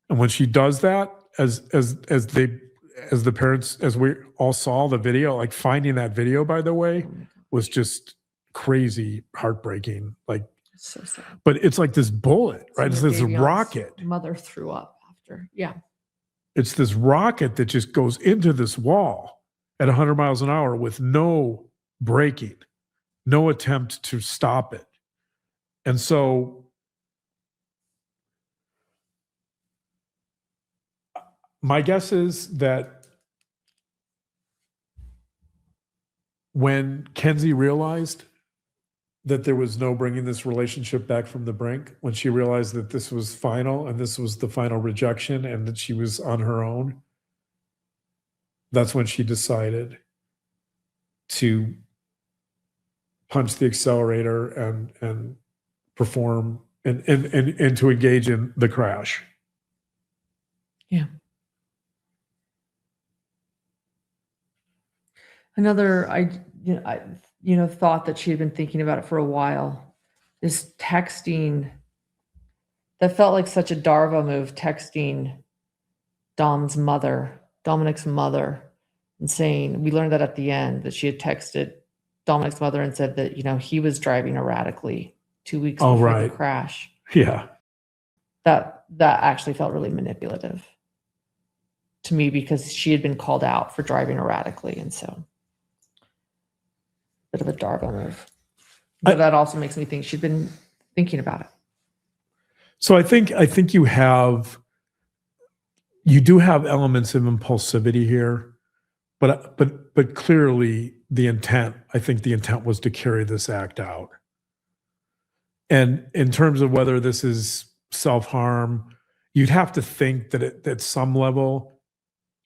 And when she does that, as the parents, as we all saw the video, like finding that video, by the way, was just crazy, heartbreaking. Like, It's so sad. but it's like this bullet, right? It's this Davion's rocket. Mother threw up after. Yeah. It's this rocket that just goes into this wall at 100 miles an hour with no braking, no attempt to stop it. And so my guess is that when Kenzie realized that there was no bringing this relationship back from the brink, when she realized that this was final and this was the final rejection and that she was on her own, that's when she decided to punch the accelerator and perform and to engage in the crash. Yeah. Another, thought that she had been thinking about it for a while is texting. That felt like such a Darva move, texting Dominic's mother, and saying, we learned that at the end, that she had texted Dominic's mother and said that, he was driving erratically 2 weeks before the crash. Yeah. That actually felt really manipulative to me because she had been called out for driving erratically. And so bit of a Darva move. But that also makes me think she'd been thinking about it. So I think you do have elements of impulsivity here, but clearly the intent was to carry this act out. And in terms of whether this is self-harm, you'd have to think that at some level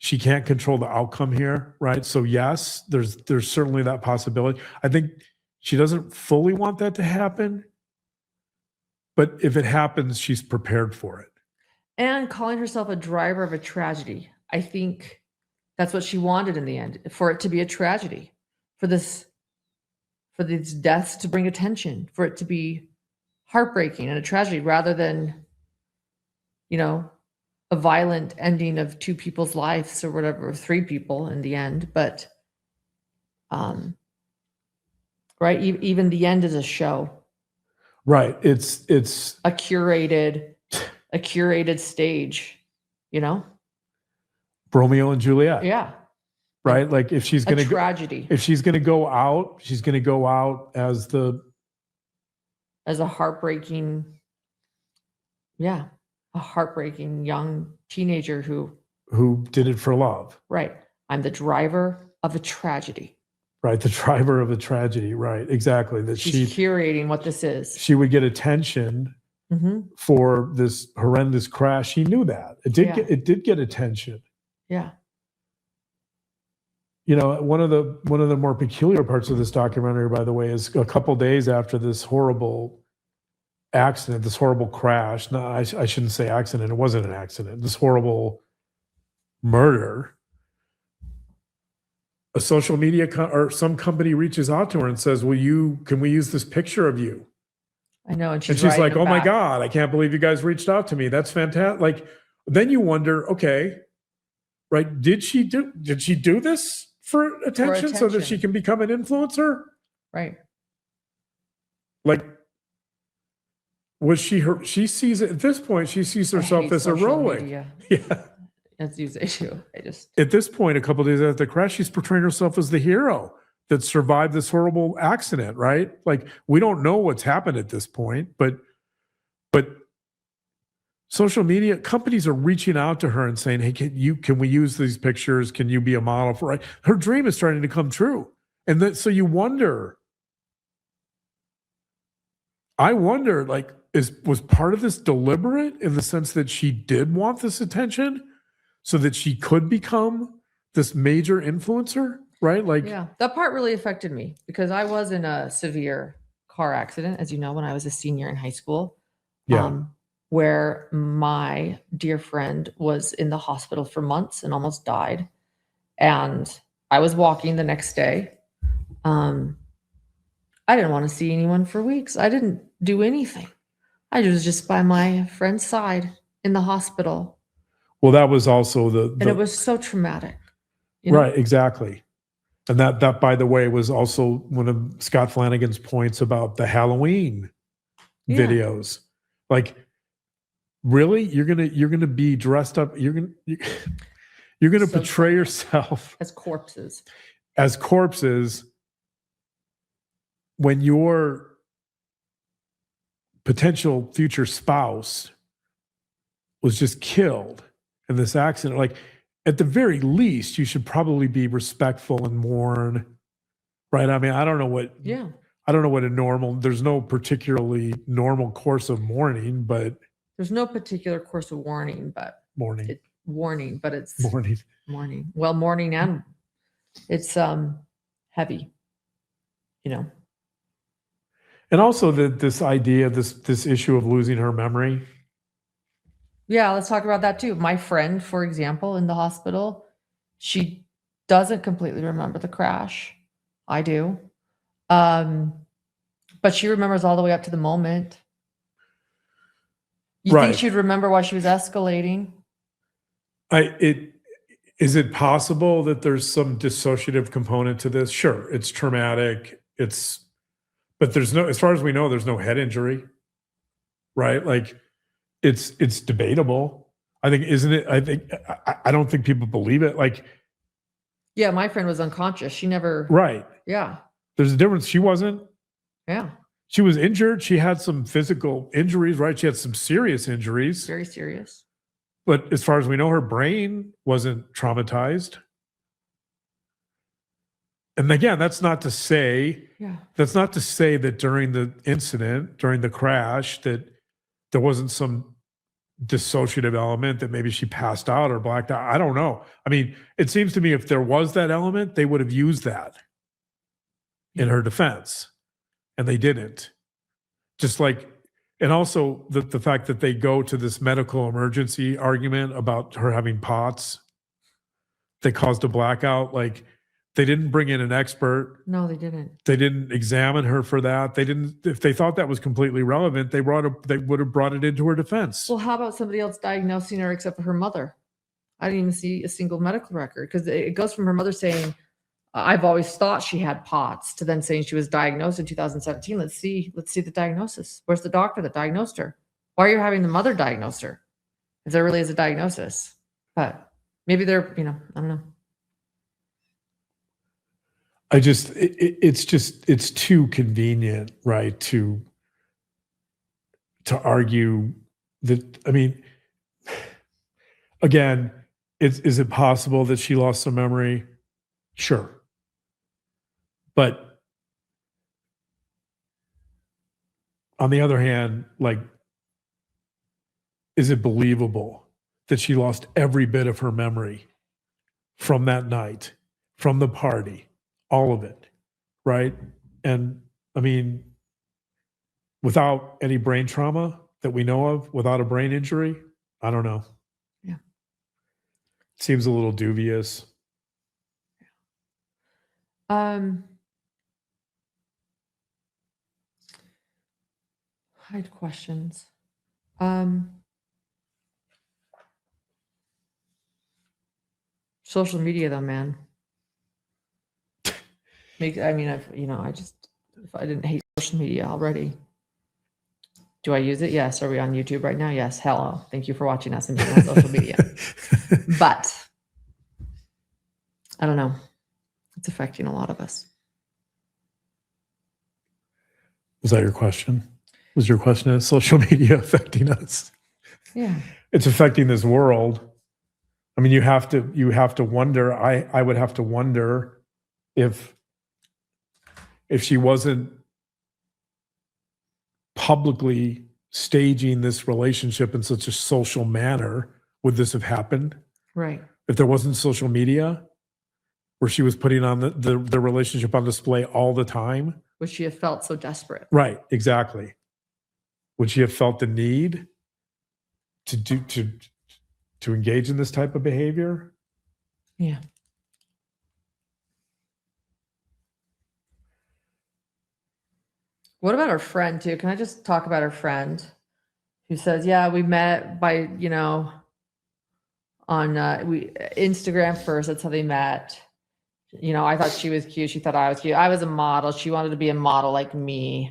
she can't control the outcome here, right? So yes, there's certainly that possibility. I think she doesn't fully want that to happen, but if it happens, she's prepared for it. And calling herself a driver of a tragedy. I think that's what she wanted in the end, for it to be a tragedy, for these deaths to bring attention, for it to be heartbreaking and a tragedy rather than, a violent ending of two people's lives or whatever, or three people in the end. But, right. Even the end is a show. Right. It's a curated stage, Romeo and Juliet. Yeah. Right. Like if she's going to tragedy, if she's going to go out, she's going to go out as a heartbreaking, a heartbreaking young teenager who did it for love. Right. I'm the driver of a tragedy. right? The driver of a tragedy, right? Exactly. That She's curating what this is. she would get attention for this horrendous crash. She knew that it did get attention. Yeah. You know, one of the more peculiar parts of this documentary, by the way, is a couple days after this horrible accident, this horrible crash. No, I shouldn't say accident. It wasn't an accident. This horrible murder. A social media or some company reaches out to her and says, can we use this picture of you? I know. And she's like, oh my God, I can't believe you guys reached out to me. That's fantastic. Like, then you wonder, okay, right. Did she do this for attention so that she can become an influencer? Right. Like, was she sees it at this point, she sees herself as heroic. Media. Yeah. That's the issue. At this point, a couple of days after the crash, she's portraying herself as the hero that survived this horrible accident, right? Like, we don't know what's happened at this point, but social media companies are reaching out to her and saying, hey, can we use these pictures? Can you be a model for, right? Her dream is starting to come true. And so you wonder, like, was part of this deliberate in the sense that she did want this attention so that she could become this major influencer, right? Like, yeah, that part really affected me because I was in a severe car accident, as you know, when I was a senior in high school. Yeah. Where my dear friend was in the hospital for months and almost died. And I was walking the next day. I didn't want to see anyone for weeks. I didn't do anything. I was just by my friend's side in the hospital. Well, that was also and it was so traumatic. Right, exactly. And that, by the way, was also one of Scott Flanagan's points about the Halloween videos. Like, really, you're gonna be dressed up. You're gonna portray yourself as corpses. When your potential future spouse was just killed in this accident. Like, at the very least, you should probably be respectful and mourn, right? I mean, I don't know what there's no particularly normal course of mourning, but there's no particular course of mourning, but mourning. It's mourning. Well, mourning, and it's heavy, you know. And also this idea, this issue of losing her memory. Yeah, let's talk about that too. My friend, for example, in the hospital, she doesn't completely remember the crash. I do. But she remembers all the way up to the moment. You think she'd remember why she was escalating? Is it possible that there's some dissociative component to this? Sure, it's traumatic. But there's no, as far as we know, there's no head injury, right? Like, it's debatable. I think, isn't it? I don't think people believe it. Like, yeah, my friend was unconscious. She never. Right. Yeah. There's a difference. She wasn't. Yeah. She was injured. She had some physical injuries, right? She had some serious injuries. Very serious. But as far as we know, her brain wasn't traumatized. And again, that's not to say that during the incident, during the crash, that there wasn't some dissociative element that maybe she passed out or blacked out. I don't know. I mean, it seems to me if there was that element, they would have used that in her defense, and they didn't. Just like, and also the fact that they go to this medical emergency argument about her having POTS that caused a blackout. Like, they didn't bring in an expert. No, they didn't. They didn't examine her for that. They didn't. If they thought that was completely relevant, they would have brought it into her defense. Well, how about somebody else diagnosing her except for her mother? I didn't even see a single medical record, because it goes from her mother saying, "I've always thought she had POTS," to then saying she was diagnosed in 2017. Let's see the diagnosis. Where's the doctor that diagnosed her? Why are you having the mother diagnose her if there really is a diagnosis? But maybe they're, I don't know. It's too convenient, right? To argue that, I mean, again, is it possible that she lost some memory? Sure. But on the other hand, like, is it believable that she lost every bit of her memory from that night, from the party, all of it, right? And I mean, without any brain trauma that we know of, without a brain injury, I don't know. Yeah. Seems a little dubious. I had questions. Social media though, man. If I didn't hate social media already. Do I use it? Yes. Are we on YouTube right now? Yes. Hello. Thank you for watching us and being on social media. But I don't know. It's affecting a lot of us. Was that your question? Was your question, is social media affecting us? Yeah. It's affecting this world. I mean, you have to wonder. I would have to wonder if she wasn't publicly staging this relationship in such a social manner, would this have happened? Right. If there wasn't social media, where she was putting on the relationship on display all the time? Would she have felt so desperate? Right, exactly. Would she have felt the need to engage in this type of behavior? Yeah. What about her friend too? Can I just talk about her friend who says, yeah, we met by, on Instagram first. That's how they met. I thought she was cute. She thought I was cute. I was a model. She wanted to be a model like me.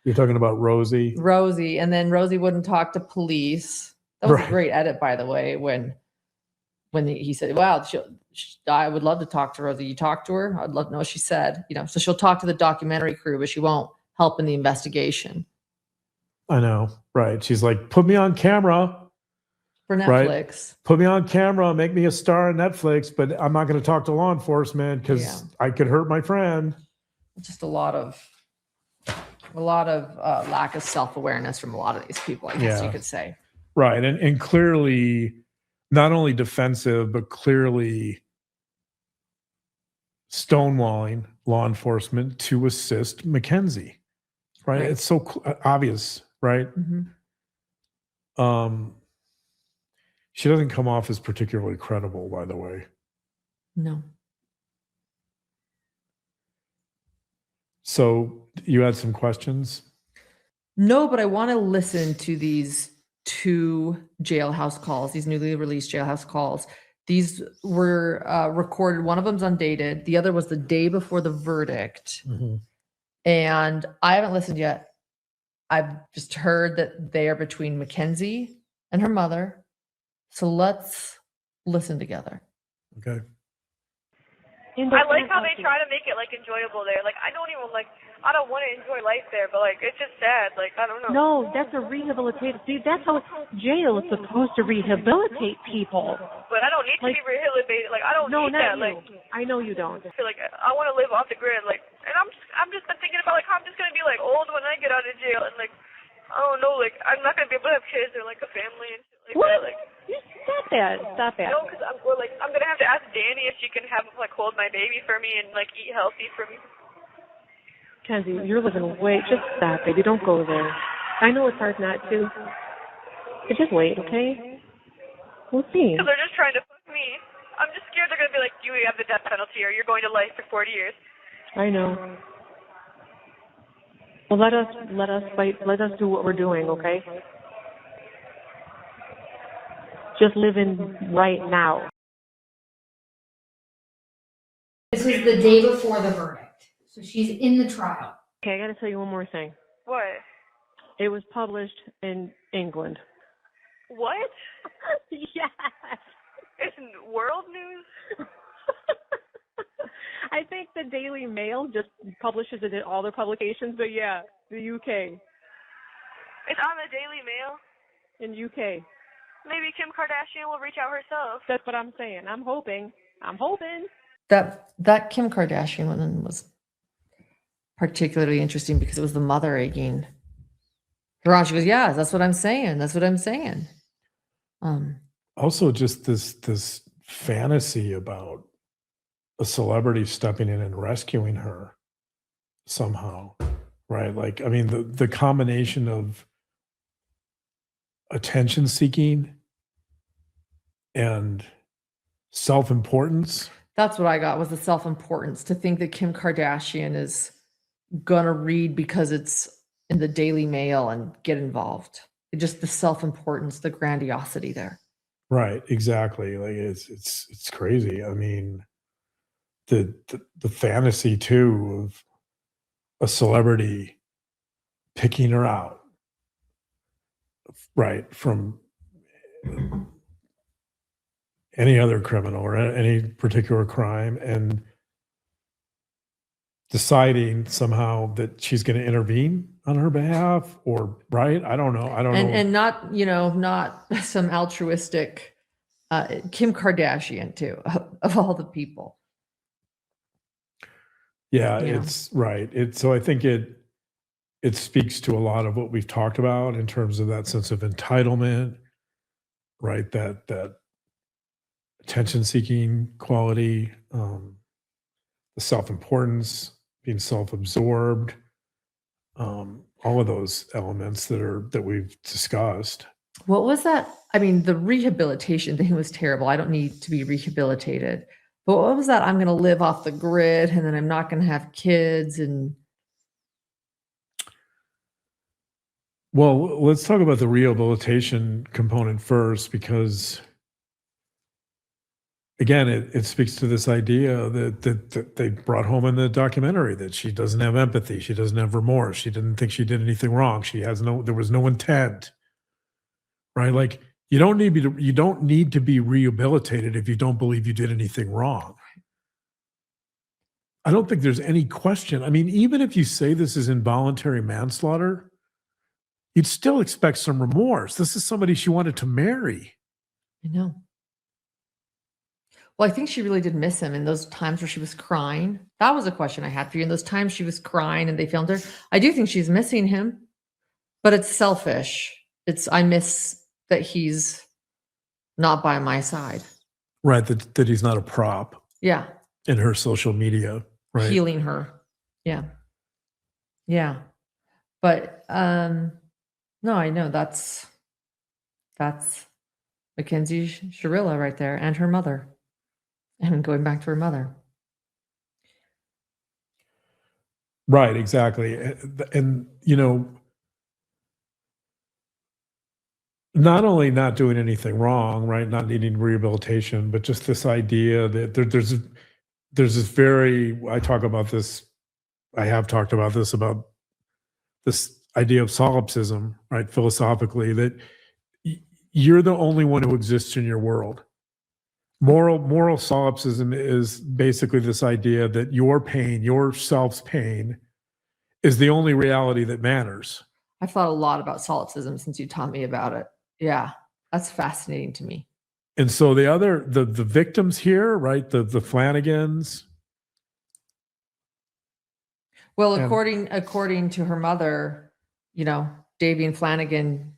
You're talking about Rosie? Rosie. And then Rosie wouldn't talk to police. That was a great edit, by the way, when he said, wow, I would love to talk to Rosie. You talked to her? I'd love to know what she said. So she'll talk to the documentary crew, but she won't help in the investigation. I know, right. She's like, put me on camera. For Netflix. Right? Put me on camera, make me a star on Netflix, but I'm not going to talk to law enforcement because I could hurt my friend. Just a lot of lack of self-awareness from a lot of these people, I guess you could say. Right. And clearly not only defensive, but clearly stonewalling law enforcement to assist Mackenzie. Right. It's so obvious, right? Mm-hmm. She doesn't come off as particularly credible, by the way. No. So you had some questions? No, but I want to listen to these 2 jailhouse calls, these newly released jailhouse calls. These were recorded. One of them's undated. The other was the day before the verdict. Mm-hmm. And I haven't listened yet. I've just heard that they are between Mackenzie and her mother. So let's listen together. Okay. I like how they try to make it enjoyable there. I don't want to enjoy life there, but it's just sad. I don't know. No, that's a rehabilitative. See, that's how jail is supposed to rehabilitate people. But I don't need to be rehabilitated. I don't need that. You. I know you don't. I feel I want to live off the grid. And I'm just been thinking about how I'm just gonna be old when I get out of jail, and I don't know, I'm not gonna be able to have kids or a family and shit what? that. Stop that. Stop that. No, because I'm gonna have to ask Danny if she can have hold my baby for me and eat healthy for me. Kenzie, you're living way. Just stop, baby. Don't go there. I know it's hard not to. But just wait, okay? We'll see. Because they're just trying to fuck me. I'm just scared they're gonna be like, you have the death penalty or you're going to life for 40 years. I know. Well, let us fight. Let us do what we're doing, okay? Just living right now. This is the day before the verdict. So she's in the trial. Okay, I got to tell you one more thing. What? It was published in England. What? Yes. It's world news? I think the Daily Mail just publishes it in all their publications, but yeah, the UK. It's on the Daily Mail? In UK. Maybe Kim Kardashian will reach out herself. That's what I'm saying. I'm hoping. That Kim Kardashian one was particularly interesting because it was the mother egging her on. She goes, yeah, that's what I'm saying. That's what I'm saying. Also, just this fantasy about a celebrity stepping in and rescuing her somehow, right? Like, I mean, the combination of attention seeking and self-importance. That's what I got, was the self-importance, to think that Kim Kardashian is gonna read because it's in the Daily Mail and get involved. Just the self-importance, the grandiosity there. Right, exactly. Like it's crazy. I mean, the fantasy too of a celebrity picking her out, right, from any other criminal or any particular crime, and deciding somehow that she's going to intervene on her behalf, or right? I don't know. And not, not some altruistic Kim Kardashian too, of all the people. Yeah, Yeah. it's right. So I think it speaks to a lot of what we've talked about in terms of that sense of entitlement, right? That attention-seeking quality, the self-importance, being self-absorbed, all of those elements that we've discussed. What was that? I mean, the rehabilitation thing was terrible. I don't need to be rehabilitated. But what was that? I'm going to live off the grid, and then I'm not going to have kids. And Well, let's talk about the rehabilitation component first, because again, it speaks to this idea that they brought home in the documentary, that she doesn't have empathy, she doesn't have remorse, she didn't think she did anything wrong, there was no intent, right? Like, you don't need to be rehabilitated if you don't believe you did anything wrong. I don't think there's any question. I mean, even if you say this is involuntary manslaughter, you'd still expect some remorse. This is somebody she wanted to marry. I know. Well, I think she really did miss him in those times where she was crying. That was a question I had for you. In those times she was crying and they filmed her, I do think she's missing him, but it's selfish. I miss that he's not by my side. Right, that he's not a prop Yeah. in her social media, right? Healing her. Yeah. Yeah. But no, I know that's Mackenzie Shirilla right there, and her mother. And going back to her mother. Right, exactly. And not only not doing anything wrong, right, not needing rehabilitation, but just this idea that there's this very, I have talked about this, about this idea of solipsism, right, philosophically, that you're the only one who exists in your world. Moral solipsism is basically this idea that your pain, your self's pain, is the only reality that matters. I've thought a lot about solipsism since you taught me about it. Yeah, that's fascinating to me. And so the victims here, right, the Flanagans. Well, And- according to her mother, Davian Flanagan,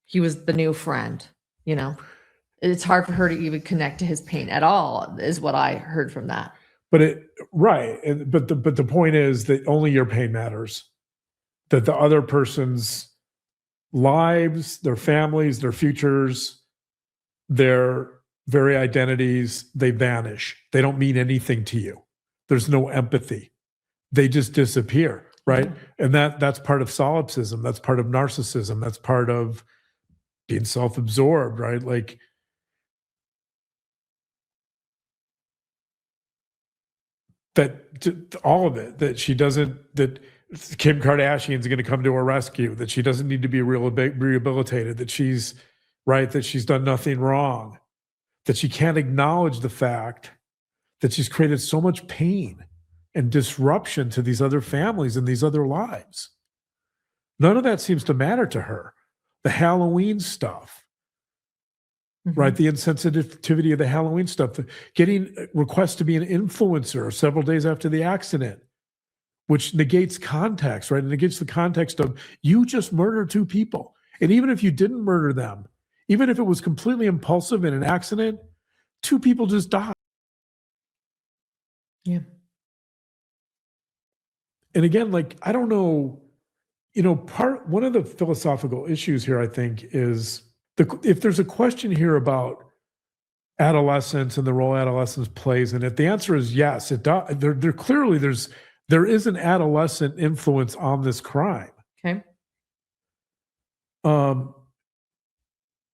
he was the new friend. It's hard for her to even connect to his pain at all, is what I heard from that. But the point is that only your pain matters. That the other person's lives, their families, their futures, their very identities, they vanish. They don't mean anything to you. There's no empathy. They just disappear, right? And that's part of solipsism. That's part of narcissism. That's part of being self-absorbed, right? Like, that all of it, that Kim Kardashian's going to come to her rescue, that she doesn't need to be rehabilitated, that she's done nothing wrong, that she can't acknowledge the fact that she's created so much pain and disruption to these other families and these other lives. None of that seems to matter to her. The Halloween stuff, right? The insensitivity of the Halloween stuff, getting requests to be an influencer several days after the accident. which negates context, right? It negates the context of you just murdered 2 people. And even if you didn't murder them, even if it was completely impulsive in an accident, 2 people just died. Yeah. And again, like, I don't know, one of the philosophical issues here, I think, is if there's a question here about adolescence and the role adolescence plays in it, the answer is yes, it does. There is an adolescent influence on this crime. Okay.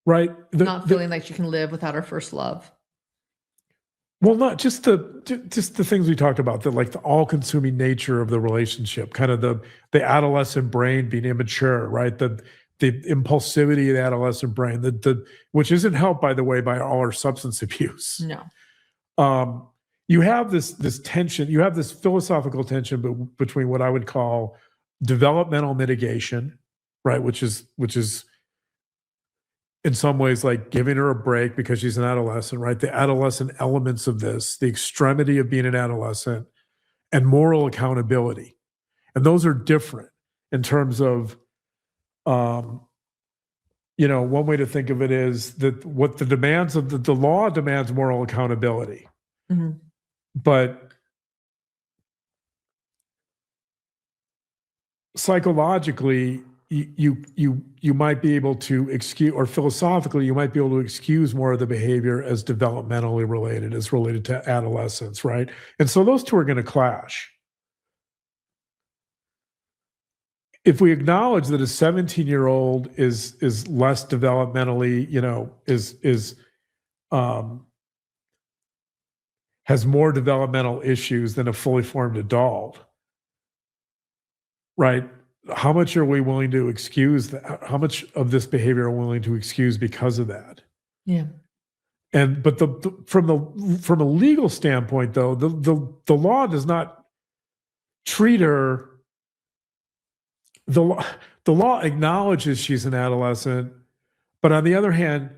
Right. Not feeling like she can live without her first love. Well, not just the things we talked about, the all-consuming nature of the relationship, kind of the adolescent brain being immature, right? The impulsivity of the adolescent brain, which isn't helped, by the way, by all our substance abuse. No. You have this tension, you have this philosophical tension between what I would call developmental mitigation, right? Which is in some ways like giving her a break because she's an adolescent, right? The adolescent elements of this, the extremity of being an adolescent, and moral accountability. And those are different in terms of, one way to think of it is that what the demands of the law demands moral accountability. Mm-hmm. But psychologically, you might be able to excuse, or philosophically, you might be able to excuse more of the behavior as developmentally related, as related to adolescence, right? And so those two are going to clash. If we acknowledge that a 17-year-old is less developmentally, has more developmental issues than a fully formed adult, right? How much are we willing to excuse that? How much of this behavior are we willing to excuse because of that? Yeah. But from a legal standpoint, though, the law does not treat her. The law acknowledges she's an adolescent, but on the other hand,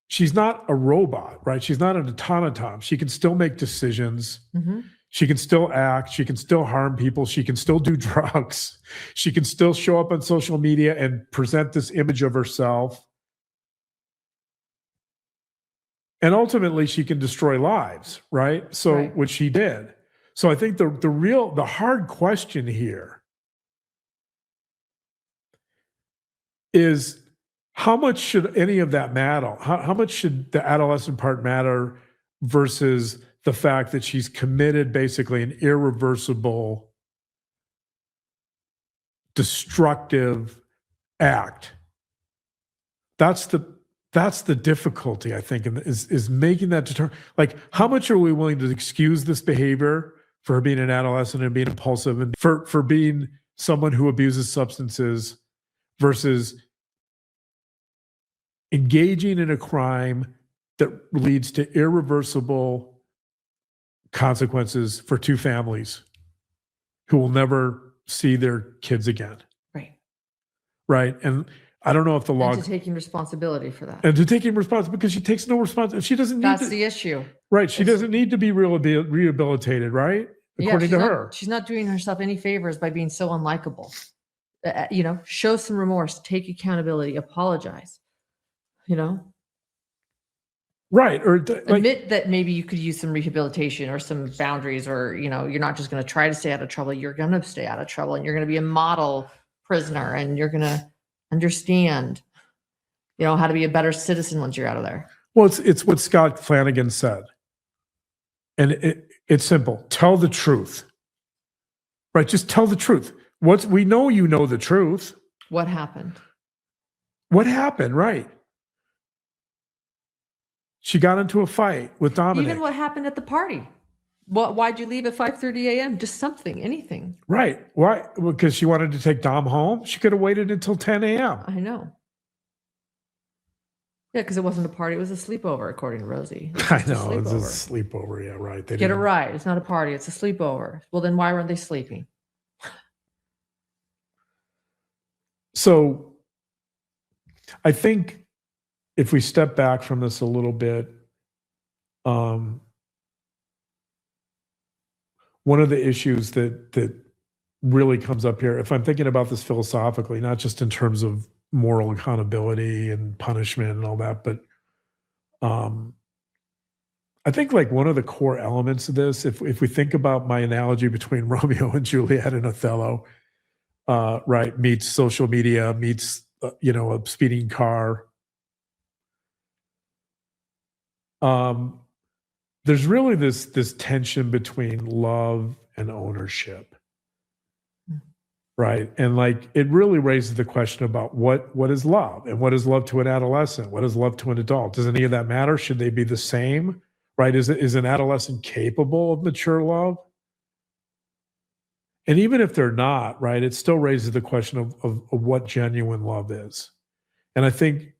she's not a robot, right? She's not an automaton. She can still make decisions. Mm-hmm. She can still act. She can still harm people. She can still do drugs. She can still show up on social media and present this image of herself. And ultimately, she can destroy lives, right? So, Right. Which she did. So I think the hard question here is, how much should any of that matter? How much should the adolescent part matter versus the fact that she's committed basically an irreversible, destructive act? That's the difficulty, I think, is making that determine. Like, how much are we willing to excuse this behavior for her being an adolescent and being impulsive, and for being someone who abuses substances, versus engaging in a crime that leads to irreversible consequences for 2 families who will never see their kids again. Right. Right. And I don't know if the law. And to taking responsibility for that. And to taking responsibility, because she takes no responsibility. She doesn't need That's to, the issue. right. She doesn't need to be rehabilitated, right? According to her. She's not doing herself any favors by being so unlikable. Show some remorse, take accountability, apologize, Right. Or admit that maybe you could use some rehabilitation or some boundaries, or, you're not just going to try to stay out of trouble. You're going to stay out of trouble, and you're going to be a model prisoner, and you're going to understand, how to be a better citizen once you're out of there. Well, it's what Scott Flanagan said. And it's simple. Tell the truth. Right. Just tell the truth. We know you know the truth. What happened? What happened? Right. She got into a fight with Dominic. Even what happened at the party? Why'd you leave at 5:30 a.m.? Just something, anything. Right. Why? Because she wanted to take Dom home. She could have waited until 10 a.m. I know. Yeah, because it wasn't a party. It was a sleepover, according to Rosie. I know. It's a sleepover. Yeah, right. Get it right. It's not a party. It's a sleepover. Well, then why weren't they sleeping? So I think if we step back from this a little bit, one of the issues that really comes up here, if I'm thinking about this philosophically, not just in terms of moral accountability and punishment and all that, but I think like one of the core elements of this, if we think about my analogy between Romeo and Juliet and Othello, right, meets social media, meets a speeding car. There's really this tension between love and ownership, right? And like it really raises the question about what is love, and what is love to an adolescent, what is love to an adult? Does any of that matter? Should they be the same? Right? Is an adolescent capable of mature love? And even if they're not, right, it still raises the question of what genuine love is. And I think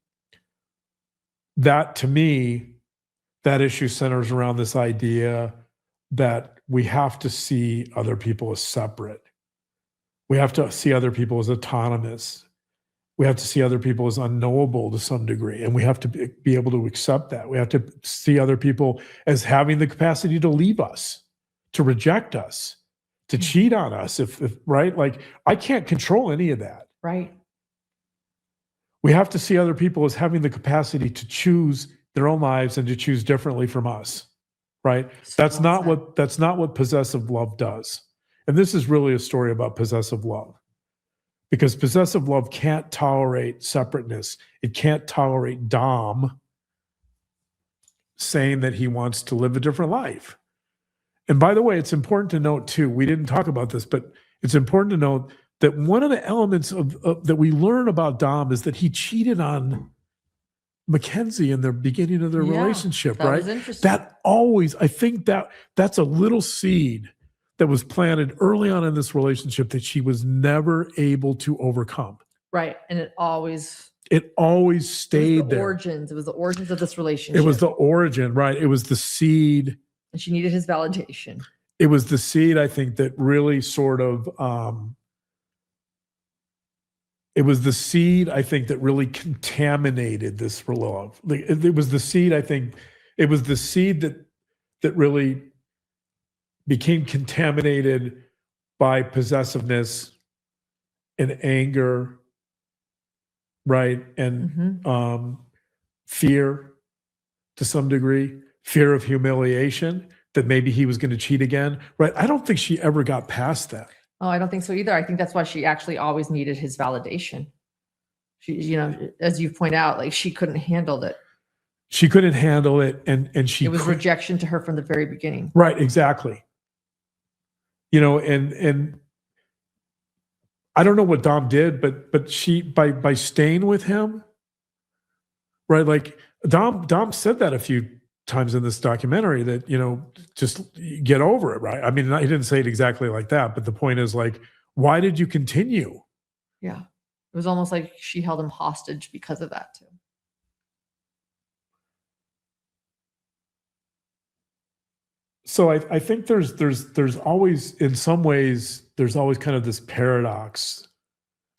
that, to me, that issue centers around this idea that we have to see other people as separate. We have to see other people as autonomous. We have to see other people as unknowable to some degree. And we have to be able to accept that. We have to see other people as having the capacity to leave us, to reject us, to cheat on us, if right? Like, I can't control any of that. Right. We have to see other people as having the capacity to choose their own lives and to choose differently from us, right? That's not what possessive love does. And this is really a story about possessive love, because possessive love can't tolerate separateness. It can't tolerate Dom saying that he wants to live a different life. And by the way, it's important to note too, we didn't talk about this, but it's important to note that one of the elements that we learn about Dom is that he cheated on Mackenzie in the beginning of their relationship, that right? was interesting. That always, I think that's a little seed that was planted early on in this relationship that she was never able to overcome. Right. And it always stayed there. Origins. It was the origins of this relationship. It was the origin, right? It was the seed. And she needed his validation. It was the seed, I think, that really sort of, it was the seed, I think, that really contaminated this love. It was the seed, I think, it was the seed that really became contaminated by possessiveness and anger, right? And fear to some degree, fear of humiliation, that maybe he was going to cheat again, right? I don't think she ever got past that. Oh, I don't think so either. I think that's why she actually always needed his validation. She, as you point out, like she couldn't handle it. She couldn't handle it, and it was rejection to her from the very beginning. Right, exactly. And I don't know what Dom did, but she by staying with him, right? Like Dom said that a few times in this documentary, that just get over it, right? I mean, he didn't say it exactly like that, but the point is, like, why did you continue? Yeah, it was almost like she held him hostage because of that too. So I think there's always, in some ways, there's always kind of this paradox.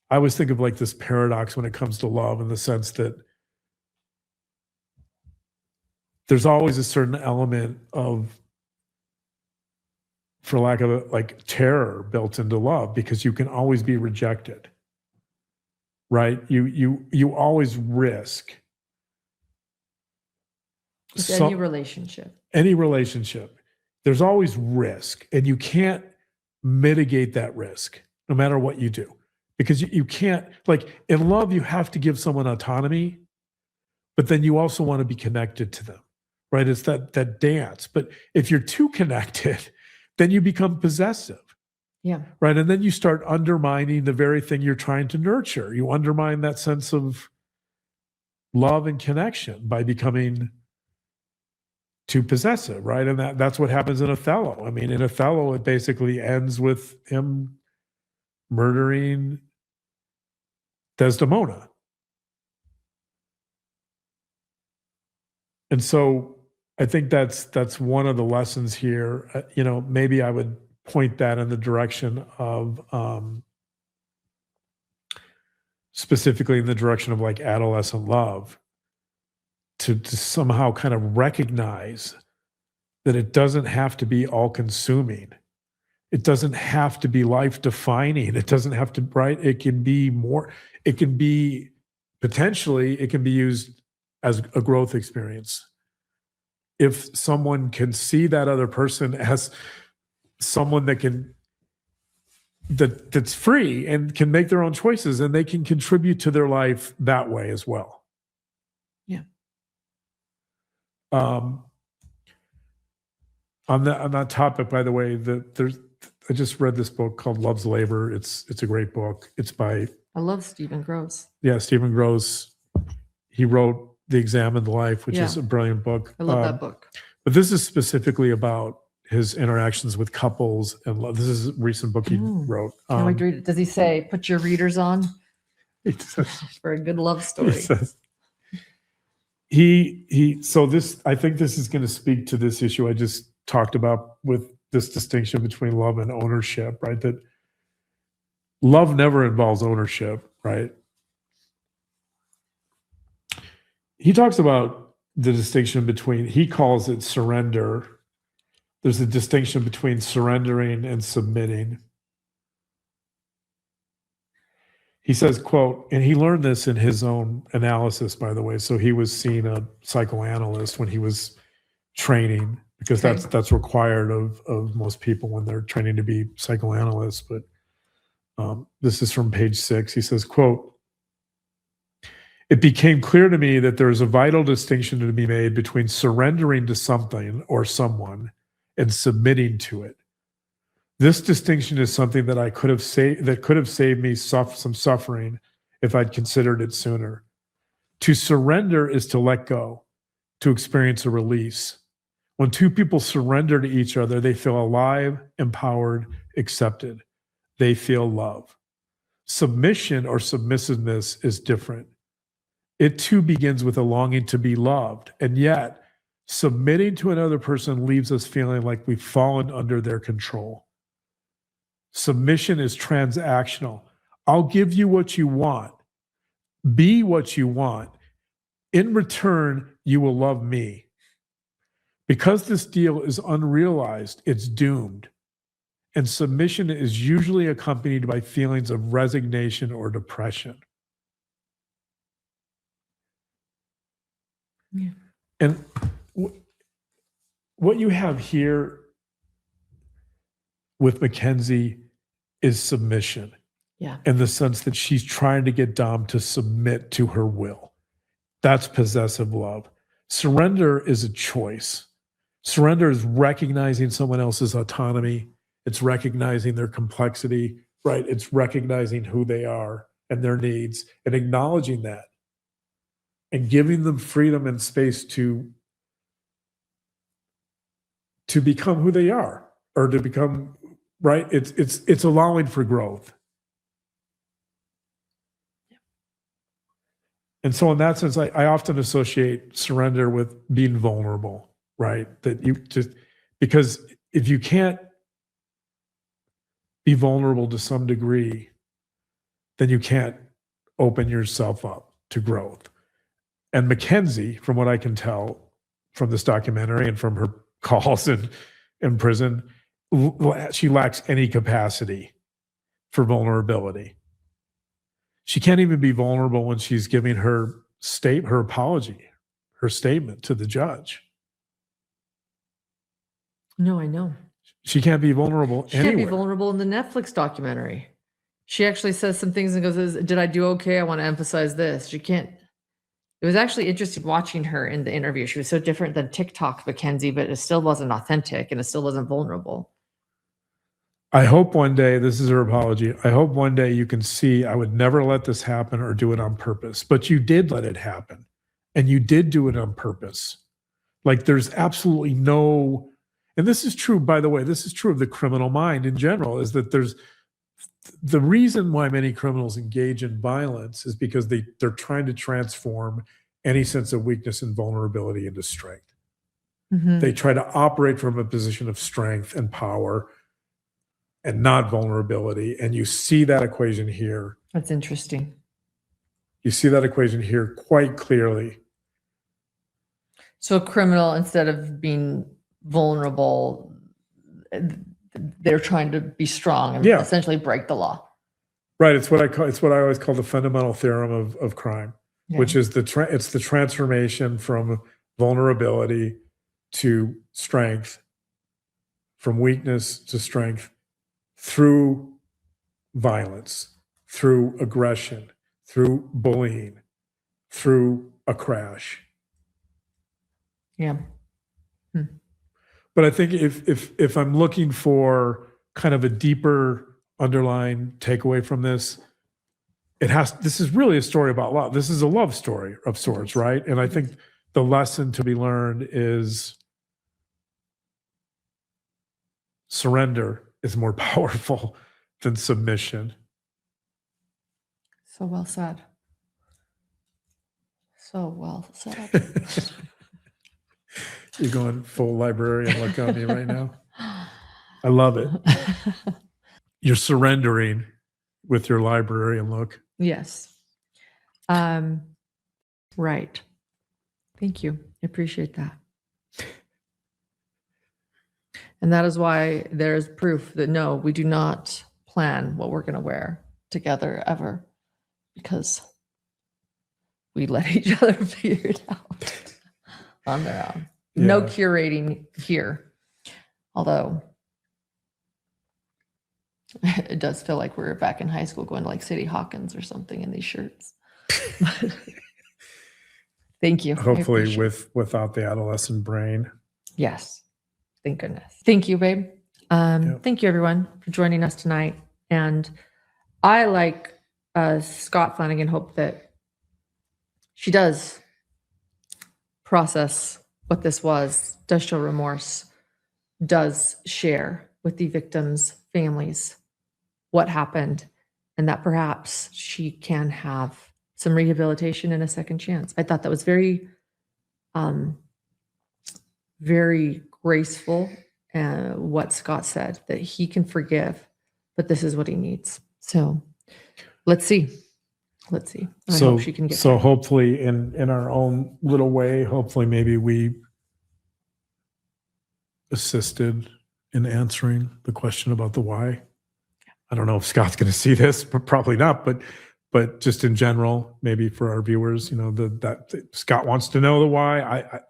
I always think of like this paradox when it comes to love, in the sense that there's always a certain element of, for lack of terror built into love, because you can always be rejected, right? You always risk. Any relationship. There's always risk, and you can't mitigate that risk no matter what you do, because you can't, like in love, you have to give someone autonomy, but then you also want to be connected to them, right? It's that dance. But if you're too connected, then you become possessive. Yeah. Right. And then you start undermining the very thing you're trying to nurture. You undermine that sense of love and connection by becoming too possessive, right? And that's what happens in Othello. I mean, in Othello, it basically ends with him murdering Desdemona. And so I think that's one of the lessons here. Maybe I would point that in the direction of, specifically in the direction of like adolescent love, to somehow kind of recognize that it doesn't have to be all consuming. It doesn't have to be life defining. It doesn't have to, right? It can be more, it can be potentially, it can be used as a growth experience. If someone can see that other person as someone that can, that's free and can make their own choices, and they can contribute to their life that way as well. Yeah. On that topic, by the way, I just read this book called Love's Labor. It's a great book. It's by I love Stephen Gross. Stephen Gross. He wrote The Examined Life, which is a brilliant book. I love that book. But this is specifically about his interactions with couples and love. This is a recent book he wrote. Can't wait to read it. Does he say, put your readers on He says, for a good love story? So this, I think this is going to speak to this issue I just talked about with this distinction between love and ownership, right? That love never involves ownership, right? He talks about the distinction between, he calls it surrender. There's a distinction between surrendering and submitting. He says, quote, and he learned this in his own analysis, by the way. So he was seeing a psychoanalyst when he was training, because that's required of most people when they're training to be psychoanalysts. But this is from page 6. He says, quote, it became clear to me that there is a vital distinction to be made between surrendering to something or someone and submitting to it. This distinction is something that could have saved me some suffering if I'd considered it sooner. To surrender is to let go, to experience a release. When two people surrender to each other, they feel alive, empowered, accepted. They feel love. Submission or submissiveness is different. It too begins with a longing to be loved, and yet submitting to another person leaves us feeling like we've fallen under their control. Submission is transactional. I'll give you what you want. Be what you want. In return, you will love me. Because this deal is unrealized, it's doomed. And submission is usually accompanied by feelings of resignation or depression. Yeah. And what you have here with Mackenzie is submission. Yeah. In the sense that she's trying to get Dom to submit to her will. That's possessive love. Surrender is a choice. Surrender is recognizing someone else's autonomy. It's recognizing their complexity, right? It's recognizing who they are and their needs and acknowledging that and giving them freedom and space to become who they are, or to become, right? It's allowing for growth. And so in that sense, I often associate surrender with being vulnerable, right? That you just, because if you can't be vulnerable to some degree, then you can't open yourself up to growth. And Mackenzie, from what I can tell from this documentary and from her calls in prison, she lacks any capacity for vulnerability. She can't even be vulnerable when she's giving her apology, her statement to the judge. No, I know. She can't be vulnerable She anywhere. can't be vulnerable in the Netflix documentary. She actually says some things and goes, did I do okay? I want to emphasize this. She can't. It was actually interesting watching her in the interview. She was so different than TikTok Mackenzie, but it still wasn't authentic and it still wasn't vulnerable. I hope one day, this is her apology, I hope one day you can see I would never let this happen or do it on purpose. But you did let it happen. And you did do it on purpose. Like there's absolutely no, and this is true, by the way, this is true of the criminal mind in general, is that there's, the reason why many criminals engage in violence is because they're trying to transform any sense of weakness and vulnerability into strength. Mm-hmm. They try to operate from a position of strength and power and not vulnerability. And you see that equation here. That's interesting. You see that equation here quite clearly. So a criminal, instead of being vulnerable, they're trying to be strong and Yeah. essentially break the law. Right. It's what I always call the fundamental theorem of crime, Yeah. which is it's the transformation from vulnerability to strength, from weakness to strength through violence, through aggression, through bullying, through a crash. Yeah. But I think if I'm looking for kind of a deeper underlying takeaway from this, this is really a story about love. This is a love story of sorts, right? And I think the lesson to be learned is surrender is more powerful than submission. So well said. So well said. You're going full librarian look on me right now. I love it. You're surrendering with your librarian look. Yes. Right. Thank you. I appreciate that. And that is why there's proof that no, we do not plan what we're going to wear together ever, because we let each other figure it out on their own. No Yeah. curating here. Although it does feel like we're back in high school going to like City Hawkins or something in these shirts. Thank you. I Hopefully appreciate without the adolescent brain. Yes. Thank goodness. Thank you, babe. Thank you, everyone, for joining us tonight. And I, like Scott Flanagan, hope that she does process what this was, does show remorse, does share with the victims' families what happened, and that perhaps she can have some rehabilitation and a second chance. I thought that was very, very graceful, what Scott said, that he can forgive, but this is what he needs. So let's see. Let's see. I hope she can get so there. hopefully in our own little way, hopefully maybe we assisted in answering the question about the why. I don't know if Scott's going to see this, but probably not. But just in general, maybe for our viewers, that Scott wants to know the why.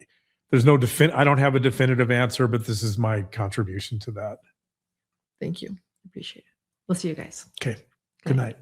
There's no I don't have a definitive answer, but this is my contribution to that. Thank you. Appreciate it. We'll see you guys. Okay. Good night.